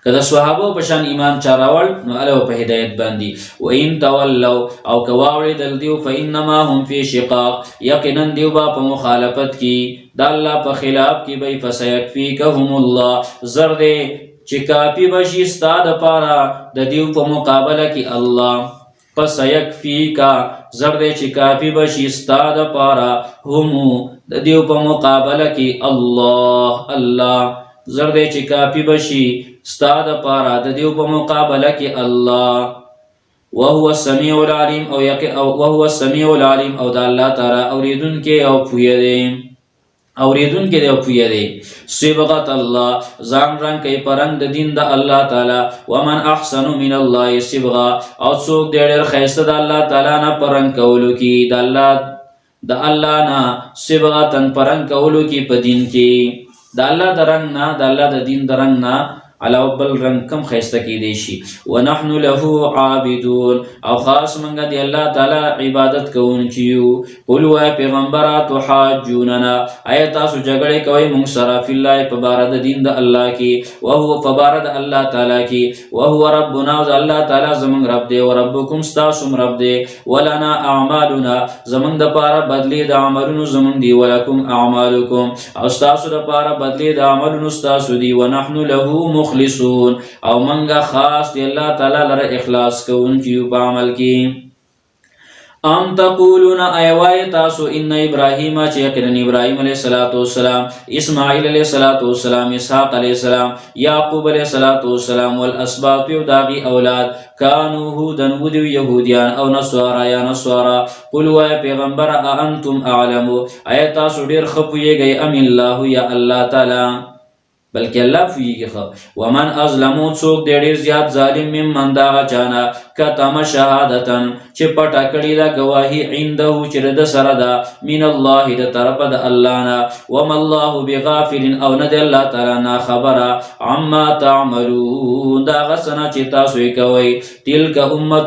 کله صحابه په شان ایمان چاراول نو الله په هدایت باندې و ان تولوا او کواوړي دل دیو فانما هم فی شقاق یقینا دیو په مخالفت کې د الله په خلاف کې به فسيكفيكهم الله زرد چې کافی بشي ستاد پاره د دیو په مقابله کې الله فسيكفيكا زرد چې کافی بشي ستاد پاره هم د دیو په مقابله کې الله زرد چې کافی بشي ستاد پارا د دیو په مقابله کې الله وهو السميع العليم وهو السميع العليم او د الله تعالی اوریدونکې او پوهه دی صبغت الله ځان رنګ کوي پرنګ د دین د الله تعالی ومن احسن من الله صبغا او څوک ډېر ښایسته د الله تعالی نه پرنګ کولو کې د الله نه صبغتن پرنګ کولو کې په دین کې د الله د رنګ نه د الله د دین د رنګ نه علاوه بل رنگ کم خیسته کی دی شي ونحن له عابدون او خاص منګه دی الله تعالی عبادت کوونکیو قل وا پیغمبرات حاجوننا ایت تاسو جګړه کوي مونږ سره فی الله په بار د دین د الله کې او هو په بار د الله تعالی کې او هو ربنا او الله تعالی زمونږ رب دی او ربکم تاسو رب دی ولنا اعمالنا زمونږ د پاره بدلی د عملونو زمونږ دی ولکم اعمالکم او تاسو د پاره بدلی د عملونو تاسو دی ونحن له مخلصون او منګه خاص دی الله تعالی لره اخلاص کوونکیو په عمل کې ام تقولون ایوای تاسو ان ابراهیم چې یقینا ابراهیم علیه السلام اسماعیل علیه السلام اسحاق علیه السلام یعقوب علیه السلام والاسباط یو داغي اولاد کانو هودن ودو یهودیان او نصارا یا نصارا قل وای پیغمبر انتم اعلمو ایت تاسو ډیر خپویږئ ام الله یا الله تعالی بلکې الله فیږي ومن ازلمو څوک ډیر زیات ظالم ممن دا چانا کتم شهادتن چې پټه کړی دا گواهی عنده چې د سره دا من الله د طرف د الله نه وم الله بغافل او نه د الله تعالی نه خبره عما تعملون دا غسنه چې تاسو یې کوي تلک امه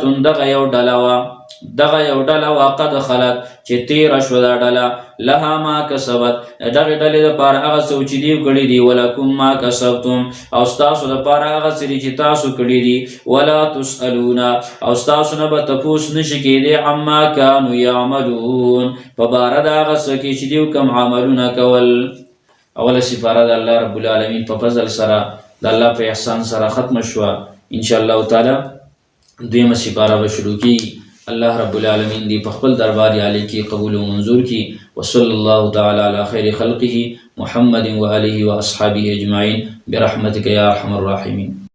دغه یو ډله وقد خلت چې تیر شو دا ډله لها ما کسبت دغه ډلې د پاره هغه څه چې دی کړی دی ولکم ما کسبتم او تاسو د پاره هغه څه چې تاسو کړی دی ولا تسالون او تاسو نه به تاسو نشی کېدی عما كانوا يعملون په بار دا هغه څه چې دی کوم عملونه کول اوله سفاره د الله رب العالمین په فضل سره د الله په احسان سره ختم شو ان شاء الله تعالی دویمه سفاره به شروع کی الله رب العالمین دی په خپل دربار علی کی قبول او منظور کی وصلی الله تعالی علی خیر خلقه محمد و آله و اصحابه اجمعین برحمتک یا ارحم الراحمین.